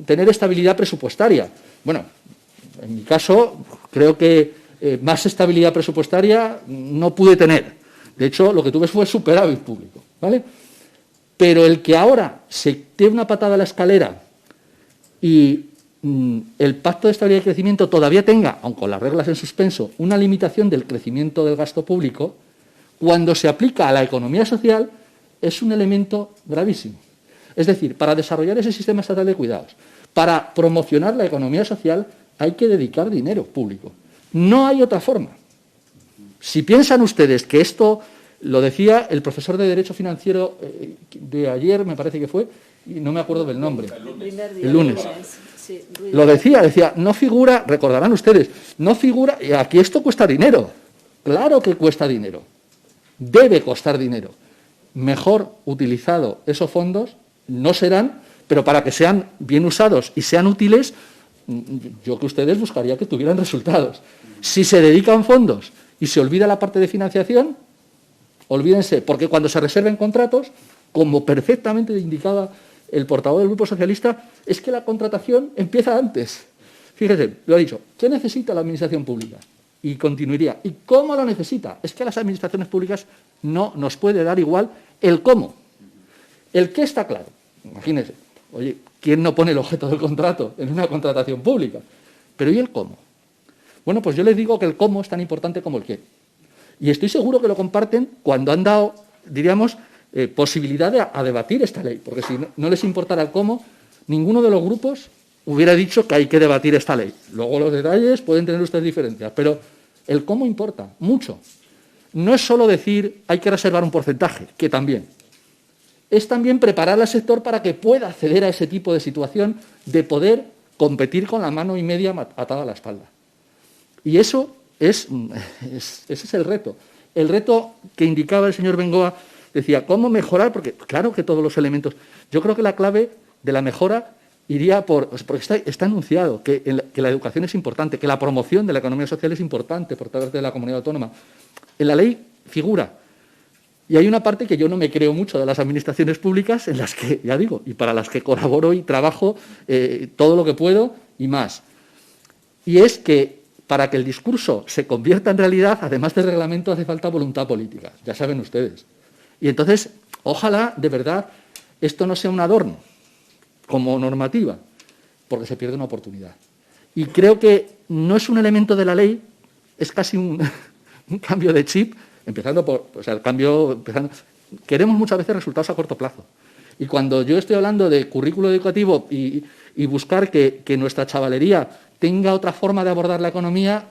S5: tener estabilidad presupuestaria. Bueno, en mi caso, creo que más estabilidad presupuestaria no pude tener. De hecho, lo que tuve fue superávit público, ¿vale? Pero el que ahora se dé una patada a la escalera y el Pacto de Estabilidad y Crecimiento todavía tenga, aunque con las reglas en suspenso, una limitación del crecimiento del gasto público, cuando se aplica a la economía social, es un elemento gravísimo. Es decir, para desarrollar ese sistema estatal de cuidados, para promocionar la economía social, hay que dedicar dinero público. No hay otra forma. Si piensan ustedes que esto, lo decía el profesor de Derecho Financiero de ayer, me parece que fue, y no me acuerdo del nombre, el lunes. Lo decía, no figura, recordarán ustedes, no figura, y aquí esto cuesta dinero. Claro que cuesta dinero. Debe costar dinero. Mejor utilizado esos fondos no serán, pero para que sean bien usados y sean útiles, yo que ustedes buscaría que tuvieran resultados. Si se dedican fondos y se olvida la parte de financiación, olvídense, porque cuando se reserven contratos, como perfectamente indicaba el portavoz del Grupo Socialista, es que la contratación empieza antes. Fíjese, lo ha dicho, ¿qué necesita la Administración Pública? Y continuaría. ¿Y cómo lo necesita? Es que a las administraciones públicas no nos puede dar igual el cómo. El qué está claro. Imagínense, oye, ¿quién no pone el objeto del contrato en una contratación pública? Pero ¿y el cómo? Bueno, pues yo les digo que el cómo es tan importante como el qué. Y estoy seguro que lo comparten cuando han dado, diríamos, posibilidad a debatir esta ley. Porque si no les importara el cómo, ninguno de los grupos hubiera dicho que hay que debatir esta ley. Luego los detalles pueden tener ustedes diferencias, pero el cómo importa mucho. No es solo decir hay que reservar un porcentaje, que también. Es también preparar al sector para que pueda acceder a ese tipo de situación de poder competir con la mano y media atada a la espalda. Y eso ese es el reto. El reto que indicaba el señor Bengoa, decía, ¿cómo mejorar? Porque claro que todos los elementos. Yo creo que la clave de la mejora iría porque está anunciado que la educación es importante, que la promoción de la economía social es importante por parte de la comunidad autónoma. En la ley figura. Y hay una parte que yo no me creo mucho de las administraciones públicas, en las que, ya digo, y para las que colaboro y trabajo todo lo que puedo y más. Y es que para que el discurso se convierta en realidad, además del reglamento, hace falta voluntad política, ya saben ustedes. Y entonces, ojalá, de verdad, esto no sea un adorno como normativa, porque se pierde una oportunidad. Y creo que no es un elemento de la ley, es casi un cambio de chip, empezando por, el cambio, queremos muchas veces resultados a corto plazo. Y cuando yo estoy hablando de currículo educativo y buscar que nuestra chavalería tenga otra forma de abordar la economía,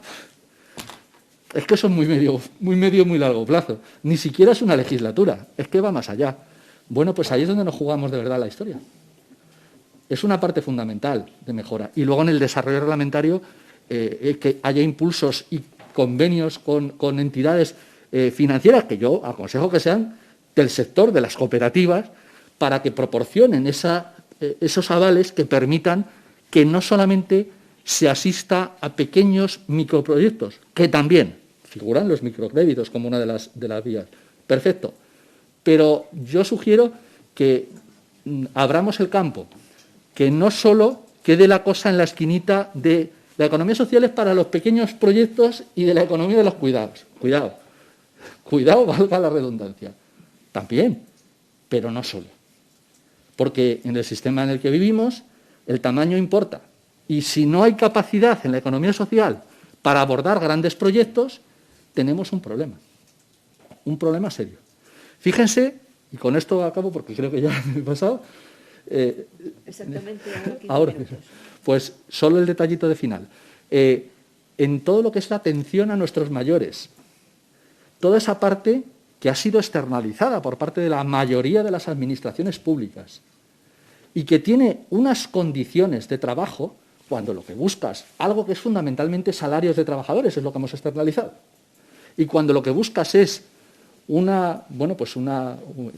S5: es que eso es muy medio, muy largo plazo. Ni siquiera es una legislatura, es que va más allá. Bueno, pues ahí es donde nos jugamos de verdad la historia. Es una parte fundamental de mejora. Y luego en el desarrollo reglamentario, que haya impulsos y convenios con entidades financieras, que yo aconsejo que sean del sector de las cooperativas, para que proporcionen esos avales que permitan que no solamente se asista a pequeños microproyectos, que también figuran los microcréditos como una de las vías. Perfecto. Pero yo sugiero que abramos el campo, que no solo quede la cosa en la esquinita de la economía social es para los pequeños proyectos y de la economía de los cuidados. Cuidado, valga la redundancia. También, pero no solo. Porque en el sistema en el que vivimos, el tamaño importa. Y si no hay capacidad en la economía social para abordar grandes proyectos, tenemos un problema serio. Fíjense, y con esto acabo porque creo que ya me he pasado.
S1: Exactamente.
S5: Ahora, pues solo el detallito de final. En todo lo que es la atención a nuestros mayores, toda esa parte que ha sido externalizada por parte de la mayoría de las administraciones públicas y que tiene unas condiciones de trabajo, cuando lo que buscas, algo que es fundamentalmente salarios de trabajadores, es lo que hemos externalizado, y cuando lo que buscas es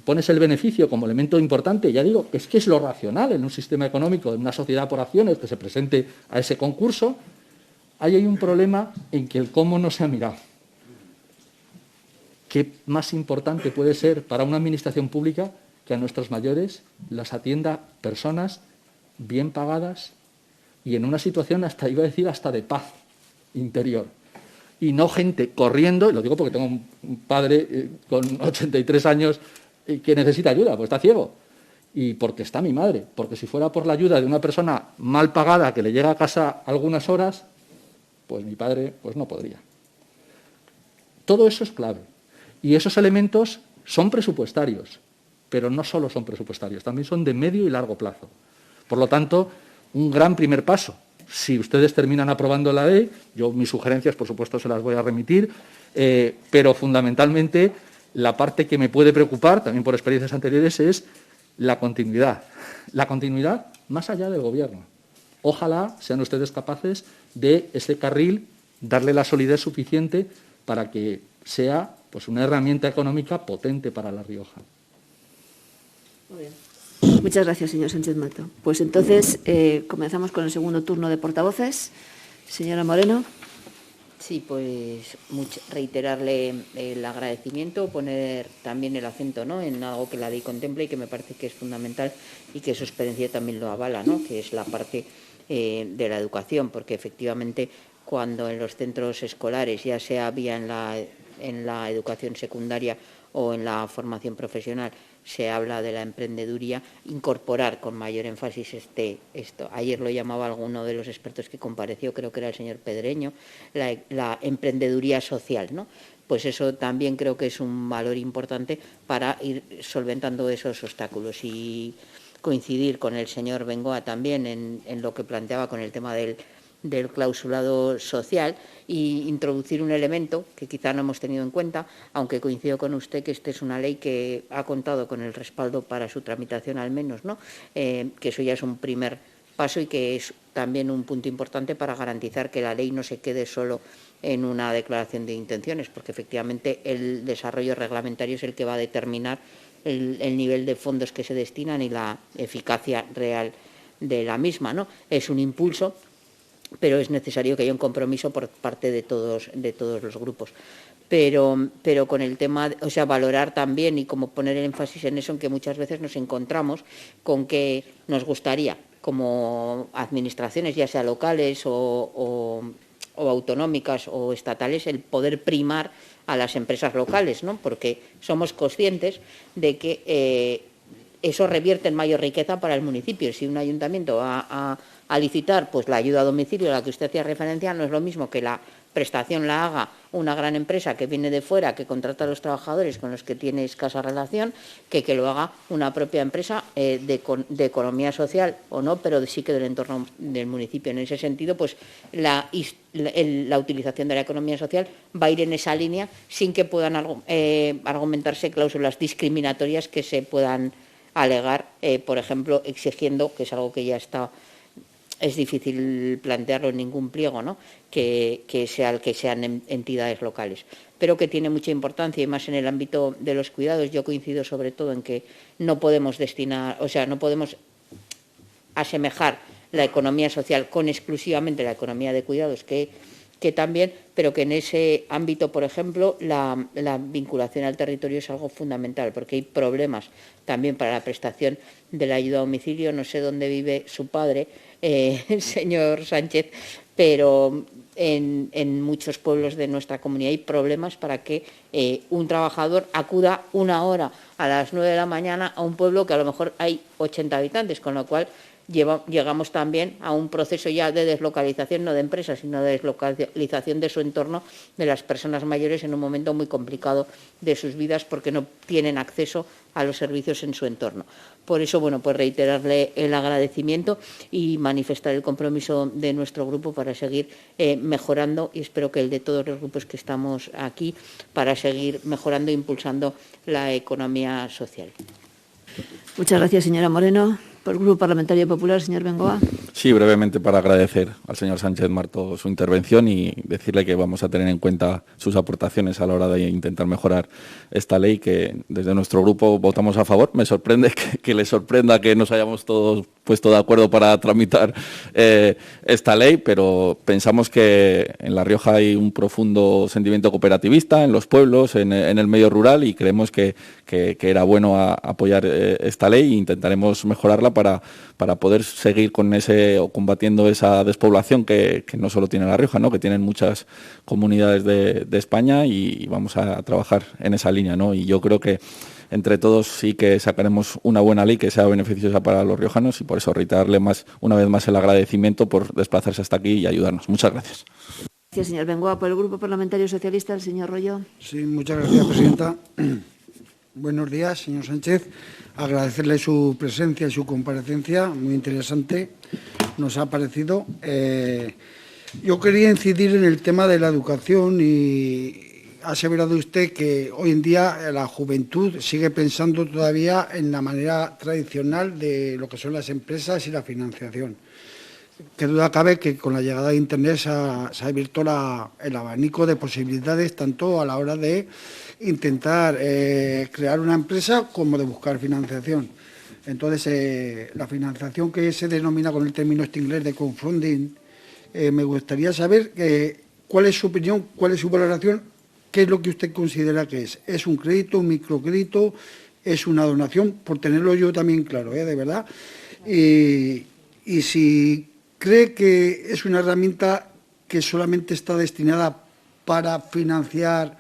S5: pones el beneficio como elemento importante, ya digo, es que es lo racional en un sistema económico, en una sociedad por acciones que se presente a ese concurso, ahí hay un problema en que el cómo no se ha mirado. ¿Qué más importante puede ser para una administración pública que a nuestros mayores las atienda personas bien pagadas y en una situación hasta de paz interior? Y no gente corriendo, y lo digo porque tengo un padre con 83 años que necesita ayuda, pues está ciego. Y porque está mi madre, porque si fuera por la ayuda de una persona mal pagada que le llega a casa algunas horas, pues mi padre pues no podría. Todo eso es clave. Y esos elementos son presupuestarios, pero no solo son presupuestarios, también son de medio y largo plazo. Por lo tanto, un gran primer paso. Si ustedes terminan aprobando la ley, yo mis sugerencias, por supuesto, se las voy a remitir, pero fundamentalmente la parte que me puede preocupar, también por experiencias anteriores, es la continuidad. La continuidad más allá del Gobierno. Ojalá sean ustedes capaces de ese carril darle la solidez suficiente para que sea pues, una herramienta económica potente para La Rioja.
S1: Muy bien. Muchas gracias, señor Sánchez Mato. Pues entonces comenzamos con el segundo turno de portavoces. Señora Moreno.
S2: Sí, pues reiterarle el agradecimiento, poner también el acento, ¿no?, en algo que la ley contempla y que me parece que es fundamental y que su experiencia también lo avala, ¿no?, que es la parte de la educación, porque efectivamente cuando en los centros escolares, ya sea vía en la educación secundaria o en la formación profesional, se habla de la emprendeduría, incorporar con mayor énfasis esto. Ayer lo llamaba alguno de los expertos que compareció, creo que era el señor Pedreño, la emprendeduría social, ¿no? Pues eso también creo que es un valor importante para ir solventando esos obstáculos y coincidir con el señor Bengoa también en lo que planteaba con el tema del clausulado social e introducir un elemento que quizá no hemos tenido en cuenta, aunque coincido con usted que esta es una ley que ha contado con el respaldo para su tramitación al menos, ¿no? Que eso ya es un primer paso y que es también un punto importante para garantizar que la ley no se quede solo en una declaración de intenciones, porque efectivamente el desarrollo reglamentario es el que va a determinar el nivel de fondos que se destinan y la eficacia real de la misma, ¿no? Es un impulso, pero es necesario que haya un compromiso por parte de todos los grupos. Pero con el tema, o sea, valorar también y como poner el énfasis en eso, en que muchas veces nos encontramos con que nos gustaría, como administraciones, ya sea locales o autonómicas o estatales, el poder primar a las empresas locales, ¿no? Porque somos conscientes de que eso revierte en mayor riqueza para el municipio. Si un ayuntamiento va a licitar pues la ayuda a domicilio a la que usted hacía referencia, no es lo mismo que la prestación la haga una gran empresa que viene de fuera, que contrata a los trabajadores con los que tiene escasa relación, que lo haga una propia empresa de economía social o no, pero sí que del entorno del municipio. En ese sentido, pues la utilización de la economía social va a ir en esa línea sin que puedan argumentarse cláusulas discriminatorias que se puedan alegar, por ejemplo, exigiendo, que es algo que ya está, es difícil plantearlo en ningún pliego, ¿no? que sean entidades locales, pero que tiene mucha importancia, y más en el ámbito de los cuidados. Yo coincido sobre todo en que no podemos no podemos asemejar la economía social con exclusivamente la economía de cuidados, que también, pero que en ese ámbito, por ejemplo, la vinculación al territorio es algo fundamental, porque hay problemas también para la prestación de la ayuda a domicilio. No sé dónde vive su padre, el señor Sánchez, pero en muchos pueblos de nuestra comunidad hay problemas para que un trabajador acuda una hora a las 9 de la mañana a un pueblo que a lo mejor hay 80 habitantes, con lo cual llegamos también a un proceso ya de deslocalización, no de empresas, sino de deslocalización de su entorno, de las personas mayores, en un momento muy complicado de sus vidas porque no tienen acceso a los servicios en su entorno. Por eso, bueno, pues reiterarle el agradecimiento y manifestar el compromiso de nuestro grupo para seguir mejorando, y espero que el de todos los grupos que estamos aquí, para seguir mejorando e impulsando la economía social.
S1: Muchas gracias, señora Moreno. Por el Grupo Parlamentario Popular, señor Bengoa.
S3: Sí, brevemente para agradecer al señor Sánchez Marto su intervención y decirle que vamos a tener en cuenta sus aportaciones a la hora de intentar mejorar esta ley, que desde nuestro grupo votamos a favor. Me sorprende que le sorprenda que nos hayamos todos puesto de acuerdo para tramitar esta ley, pero pensamos que en La Rioja hay un profundo sentimiento cooperativista en los pueblos, en el medio rural, y creemos que era bueno apoyar esta ley e intentaremos mejorarla para poder seguir con combatiendo esa despoblación que no solo tiene La Rioja, ¿no? Que tienen muchas comunidades de España, y vamos a trabajar en esa línea, ¿no? Y yo creo que entre todos sí que sacaremos una buena ley que sea beneficiosa para los riojanos, y por eso reiterarle una vez más el agradecimiento por desplazarse hasta aquí y ayudarnos. Muchas gracias.
S1: Gracias, señor Bengoa. Por el Grupo Parlamentario Socialista, el señor Royo.
S6: Sí, muchas gracias, presidenta. Buenos días, señor Sánchez. Agradecerle su presencia y su comparecencia, muy interesante nos ha parecido. Yo quería incidir en el tema de la educación, y ha aseverado usted que hoy en día la juventud sigue pensando todavía en la manera tradicional de lo que son las empresas y la financiación. Qué duda cabe que con la llegada de Internet se ha abierto el abanico de posibilidades, tanto a la hora de intentar crear una empresa como de buscar financiación. Entonces, la financiación que se denomina con el término inglés de crowdfunding, me gustaría saber cuál es su opinión, cuál es su valoración, qué es lo que usted considera que es. ¿Es un crédito, un microcrédito, es una donación? Por tenerlo yo también claro, de verdad. Y si cree que es una herramienta que solamente está destinada para financiar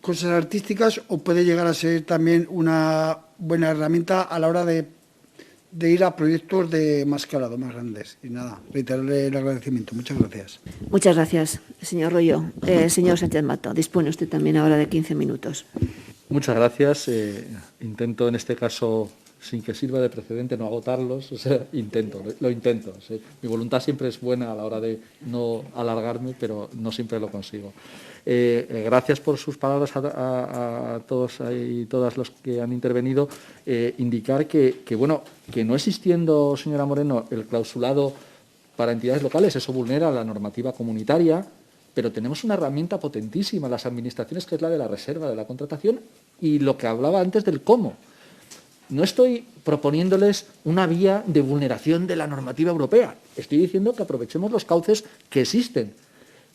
S6: cosas artísticas, o puede llegar a ser también una buena herramienta a la hora de ir a proyectos de más calado, más grandes. Y nada, reiterarle el agradecimiento. Muchas gracias.
S1: Muchas gracias, señor Royo. Señor Sánchez Marto, dispone usted también ahora de 15 minutos.
S5: Muchas gracias. Intento en este caso, sin que sirva de precedente, no agotarlos. O sea, lo intento. O sea, mi voluntad siempre es buena a la hora de no alargarme, pero no siempre lo consigo. Gracias por sus palabras a todos y todas los que han intervenido. Indicar que no existiendo, señora Moreno, el clausulado para entidades locales, eso vulnera la normativa comunitaria, pero tenemos una herramienta potentísima en las administraciones, que es la de la reserva, de la contratación, y lo que hablaba antes del cómo. No estoy proponiéndoles una vía de vulneración de la normativa europea. Estoy diciendo que aprovechemos los cauces que existen.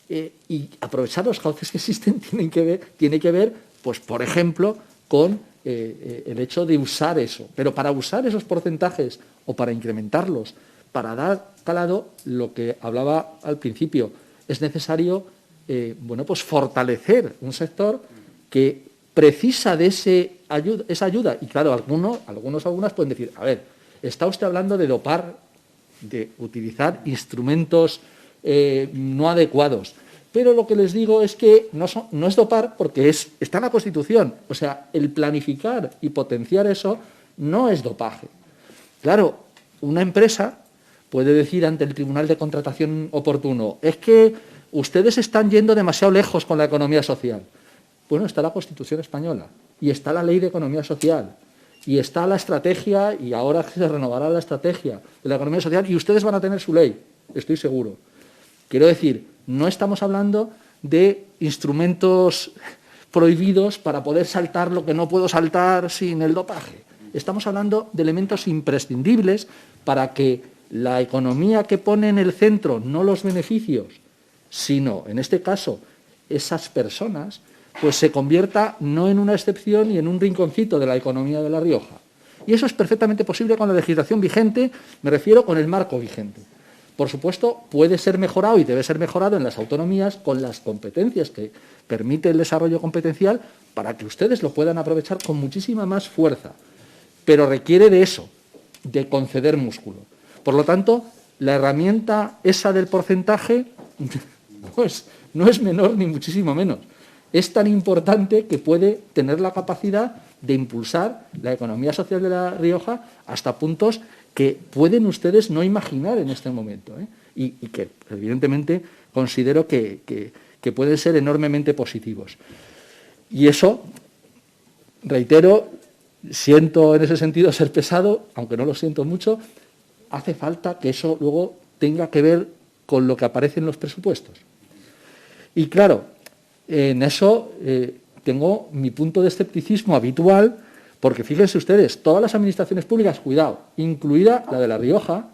S5: Y aprovechar los cauces que existen tiene que ver, pues, por ejemplo, con el hecho de usar eso. Pero para usar esos porcentajes o para incrementarlos, para dar calado, lo que hablaba al principio, es necesario pues fortalecer un sector que precisa de esa ayuda. Y claro, algunas pueden decir, a ver, está usted hablando de dopar, de utilizar instrumentos no adecuados. Pero lo que les digo es que no es dopar porque está en la Constitución. O sea, el planificar y potenciar eso no es dopaje. Claro, una empresa puede decir ante el Tribunal de Contratación oportuno, es que ustedes están yendo demasiado lejos con la economía social. Bueno, está la Constitución española y está la Ley de Economía Social y está la estrategia, y ahora se renovará la estrategia de la economía social y ustedes van a tener su ley, estoy seguro. Quiero decir, no estamos hablando de instrumentos prohibidos para poder saltar lo que no puedo saltar sin el dopaje. Estamos hablando de elementos imprescindibles para que la economía que pone en el centro no los beneficios, sino, en este caso, esas personas, pues se convierta no en una excepción y en un rinconcito de la economía de La Rioja. Y eso es perfectamente posible con la legislación vigente, me refiero con el marco vigente. Por supuesto, puede ser mejorado y debe ser mejorado en las autonomías con las competencias que permite el desarrollo competencial para que ustedes lo puedan aprovechar con muchísima más fuerza. Pero requiere de eso, de conceder músculo. Por lo tanto, la herramienta esa del porcentaje no es menor ni muchísimo menos. Es tan importante que puede tener la capacidad de impulsar la economía social de La Rioja hasta puntos que pueden ustedes no imaginar en este momento, ¿eh? Y que, evidentemente, considero que pueden ser enormemente positivos. Y eso, reitero, siento en ese sentido ser pesado, aunque no lo siento mucho, hace falta que eso luego tenga que ver con lo que aparece en los presupuestos. Y claro, en eso tengo mi punto de escepticismo habitual, porque fíjense ustedes, todas las administraciones públicas, cuidado, incluida la de La Rioja,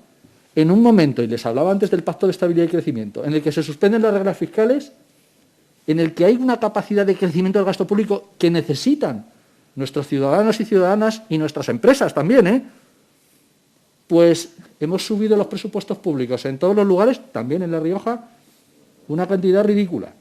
S5: en un momento, y les hablaba antes del Pacto de Estabilidad y Crecimiento, en el que se suspenden las reglas fiscales, en el que hay una capacidad de crecimiento del gasto público que necesitan nuestros ciudadanos y ciudadanas y nuestras empresas también, pues hemos subido los presupuestos públicos en todos los lugares, también en La Rioja, una cantidad ridícula.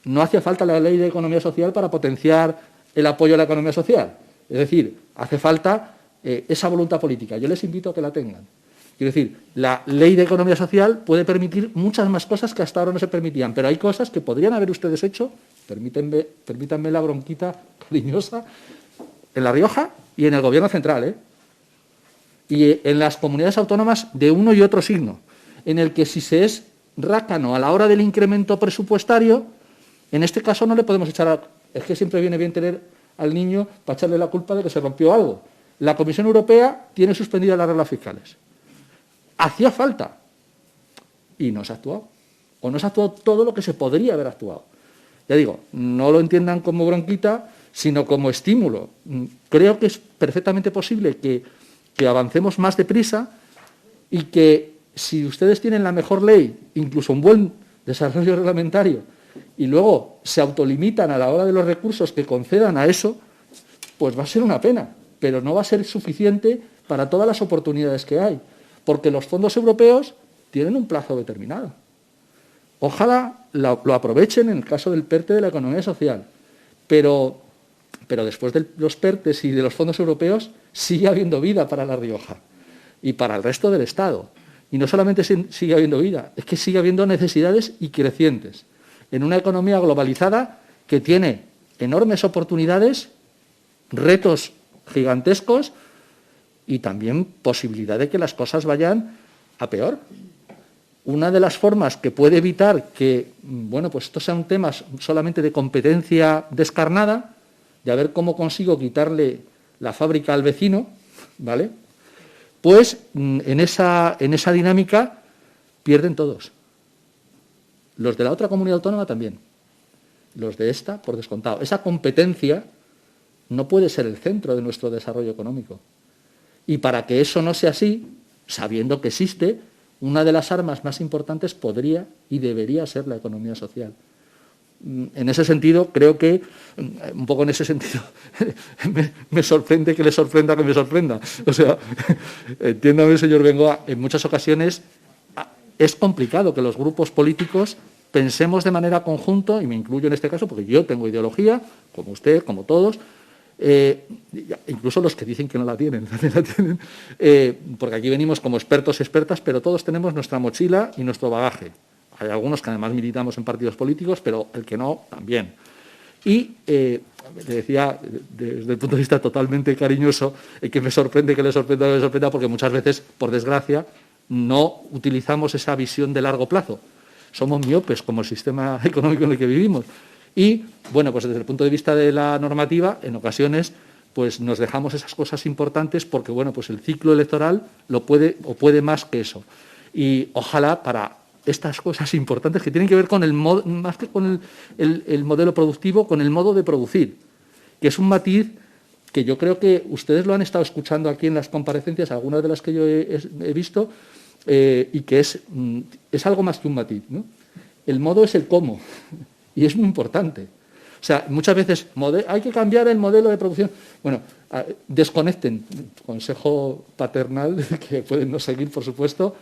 S5: No hacía falta la Ley de Economía Social para potenciar el apoyo a la economía social. Es decir, hace falta esa voluntad política. Yo les invito a que la tengan. Quiero decir, la Ley de Economía Social puede permitir muchas más cosas que hasta ahora no se permitían, pero hay cosas que podrían haber ustedes hecho, permítanme la bronquita cariñosa, en La Rioja y en el Gobierno central, y en las comunidades autónomas de uno y otro signo, en el que si se es rácano a la hora del incremento presupuestario, en este caso no le podemos echar es que siempre viene bien tener al niño para echarle la culpa de que se rompió algo. La Comisión Europea tiene suspendidas las reglas fiscales. Hacía falta y no se ha actuado. O no se ha actuado todo lo que se podría haber actuado. Ya digo, no lo entiendan como bronquita, sino como estímulo. Creo que es perfectamente posible que avancemos más deprisa y que si ustedes tienen la mejor ley, incluso un buen desarrollo reglamentario, y luego se autolimitan a la hora de los recursos que concedan a eso, pues va a ser una pena, pero no va a ser suficiente para todas las oportunidades que hay, porque los fondos europeos tienen un plazo determinado. Ojalá lo aprovechen en el caso del PERTE de la economía social, pero después de los PERTES y de los fondos europeos sigue habiendo vida para La Rioja y para el resto del Estado. Y no solamente sigue habiendo vida, es que sigue habiendo necesidades y crecientes, en una economía globalizada que tiene enormes oportunidades, retos gigantescos y también posibilidad de que las cosas vayan a peor. Una de las formas que puede evitar que, pues estos sean temas solamente de competencia descarnada, de a ver cómo consigo quitarle la fábrica al vecino, ¿vale? Pues en esa dinámica pierden todos. Los de la otra comunidad autónoma también. Los de esta, por descontado. Esa competencia no puede ser el centro de nuestro desarrollo económico. Y para que eso no sea así, sabiendo que existe, una de las armas más importantes podría y debería ser la economía social. En ese sentido, creo que, un poco en ese sentido, me sorprende que le sorprenda que me sorprenda. O sea, entiéndame, señor Bengoa, en muchas ocasiones es complicado que los grupos políticos pensemos de manera conjunta, y me incluyo en este caso porque yo tengo ideología, como usted, como todos, incluso los que dicen que no la tienen, también la tienen, porque aquí venimos como expertos y expertas, pero todos tenemos nuestra mochila y nuestro bagaje. Hay algunos que además militamos en partidos políticos, pero el que no, también. Y le decía, desde el punto de vista totalmente cariñoso, que me sorprende que le sorprenda, porque muchas veces, por desgracia, no utilizamos esa visión de largo plazo. Somos miopes como el sistema económico en el que vivimos. Y, bueno, pues desde el punto de vista de la normativa, en ocasiones, pues nos dejamos esas cosas importantes porque, bueno, pues el ciclo electoral lo puede o puede más que eso. Y ojalá para estas cosas importantes que tienen que ver con el modo, más que con el modelo productivo, con el modo de producir, que es un matiz que yo creo que ustedes lo han estado escuchando aquí en las comparecencias, algunas de las que yo he visto, y que es algo más que un matiz, ¿no? El modo es el cómo, y es muy importante. O sea, muchas veces hay que cambiar el modelo de producción. Bueno, desconecten, consejo paternal, que pueden no seguir, por supuesto.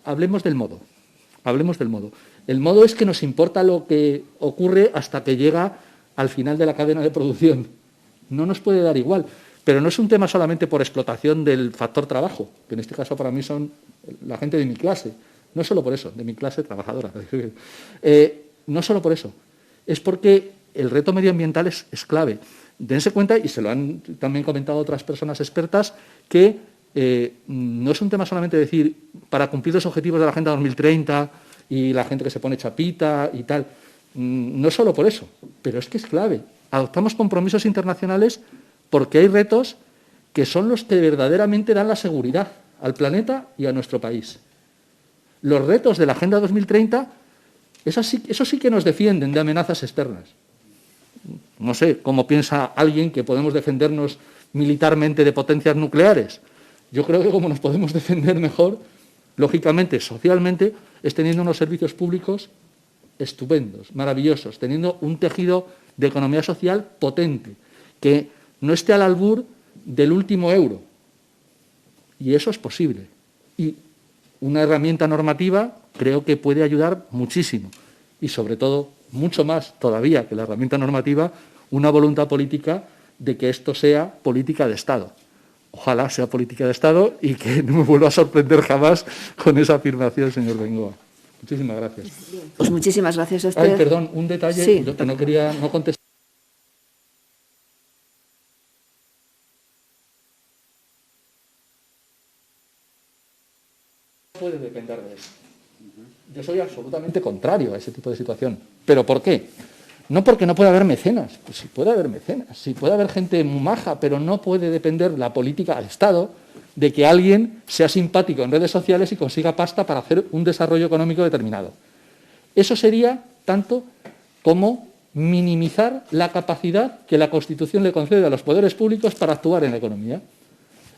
S5: Hablemos del modo. Hablemos del modo. El modo es que nos importa lo que ocurre hasta que llega al final de la cadena de producción. No nos puede dar igual. Pero no es un tema solamente por explotación del factor trabajo, que en este caso para mí son la gente de mi clase. No solo por eso, de mi clase trabajadora. No solo por eso. Es porque el reto medioambiental es clave. Dense cuenta, y se lo han también comentado otras personas expertas, que no es un tema solamente decir, para cumplir los objetivos de la Agenda 2030 y la gente que se pone chapita y tal. No solo por eso, pero es que es clave. Adoptamos compromisos internacionales porque hay retos que son los que verdaderamente dan la seguridad al planeta y a nuestro país. Los retos de la Agenda 2030, eso sí que nos defienden de amenazas externas. No sé cómo piensa alguien que podemos defendernos militarmente de potencias nucleares. Yo creo que como nos podemos defender mejor, lógicamente, socialmente, es teniendo unos servicios públicos estupendos, maravillosos, teniendo un tejido de economía social potente, que no esté al albur del último euro. Y eso es posible. Y una herramienta normativa creo que puede ayudar muchísimo. Y sobre todo, mucho más todavía que la herramienta normativa, una voluntad política de que esto sea política de Estado. Ojalá sea política de Estado y que no me vuelva a sorprender jamás con esa afirmación, señor Bengoa. Muchísimas gracias.
S1: Pues muchísimas gracias a usted.
S5: Ay, perdón, un detalle,
S1: sí.
S5: Yo que no quería no contestar. Puede depender de eso. Yo soy absolutamente contrario a ese tipo de situación. ¿Pero por qué? No porque no pueda haber mecenas. Pues sí puede haber mecenas, sí puede haber gente muy maja, pero no puede depender la política al Estado de que alguien sea simpático en redes sociales y consiga pasta para hacer un desarrollo económico determinado. Eso sería tanto como minimizar la capacidad que la Constitución le concede a los poderes públicos para actuar en la economía.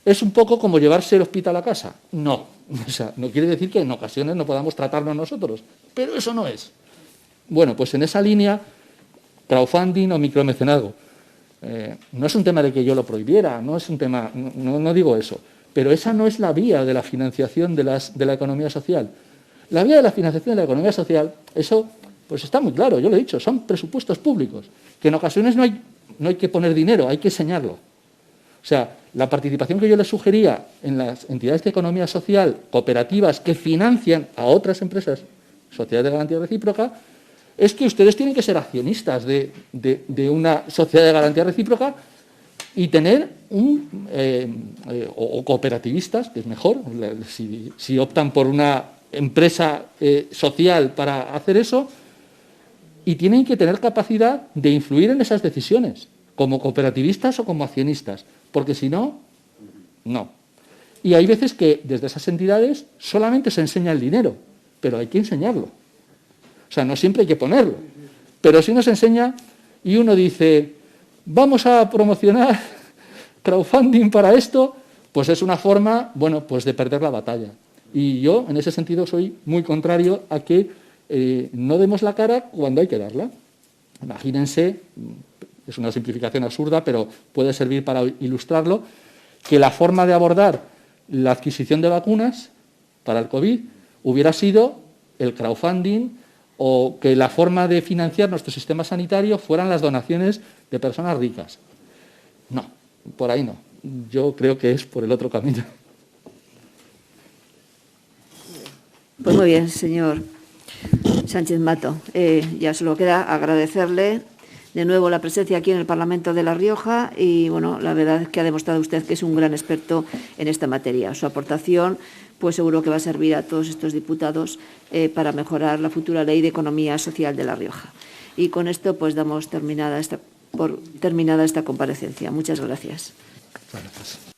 S5: ¿Es un poco como llevarse el hospital a casa? No. O sea, no quiere decir que en ocasiones no podamos tratarnos nosotros, pero eso no es. Bueno, pues en esa línea, crowdfunding o micromecenazgo. No es un tema de que yo lo prohibiera, no es un tema, no digo eso, pero esa no es la vía de la financiación de la economía social. La vía de la financiación de la economía social, eso pues está muy claro, yo lo he dicho, son presupuestos públicos, que en ocasiones no hay que poner dinero, hay que enseñarlo. O sea, la participación que yo les sugería en las entidades de economía social, cooperativas que financian a otras empresas, sociedades de garantía recíproca, es que ustedes tienen que ser accionistas de una sociedad de garantía recíproca y tener o cooperativistas, que es mejor, si optan por una empresa social para hacer eso, y tienen que tener capacidad de influir en esas decisiones, como cooperativistas o como accionistas, porque si no, no. Y hay veces que desde esas entidades solamente se enseña el dinero, pero hay que enseñarlo. O sea, no siempre hay que ponerlo. Pero si uno se enseña y uno dice, vamos a promocionar crowdfunding para esto, pues es una forma, bueno, pues de perder la batalla. Y yo, en ese sentido, soy muy contrario a que no demos la cara cuando hay que darla. Imagínense, es una simplificación absurda, pero puede servir para ilustrarlo, que la forma de abordar la adquisición de vacunas para el COVID hubiera sido el crowdfunding o que la forma de financiar nuestro sistema sanitario fueran las donaciones de personas ricas. No, por ahí no. Yo creo que es por el otro camino.
S1: Pues muy bien, señor Sánchez Mato. Ya solo queda agradecerle de nuevo la presencia aquí en el Parlamento de La Rioja y, bueno, la verdad es que ha demostrado usted que es un gran experto en esta materia. Su aportación, pues seguro que va a servir a todos estos diputados para mejorar la futura Ley de Economía Social de La Rioja. Y con esto, pues damos terminada esta comparecencia. Muchas gracias.
S5: Gracias.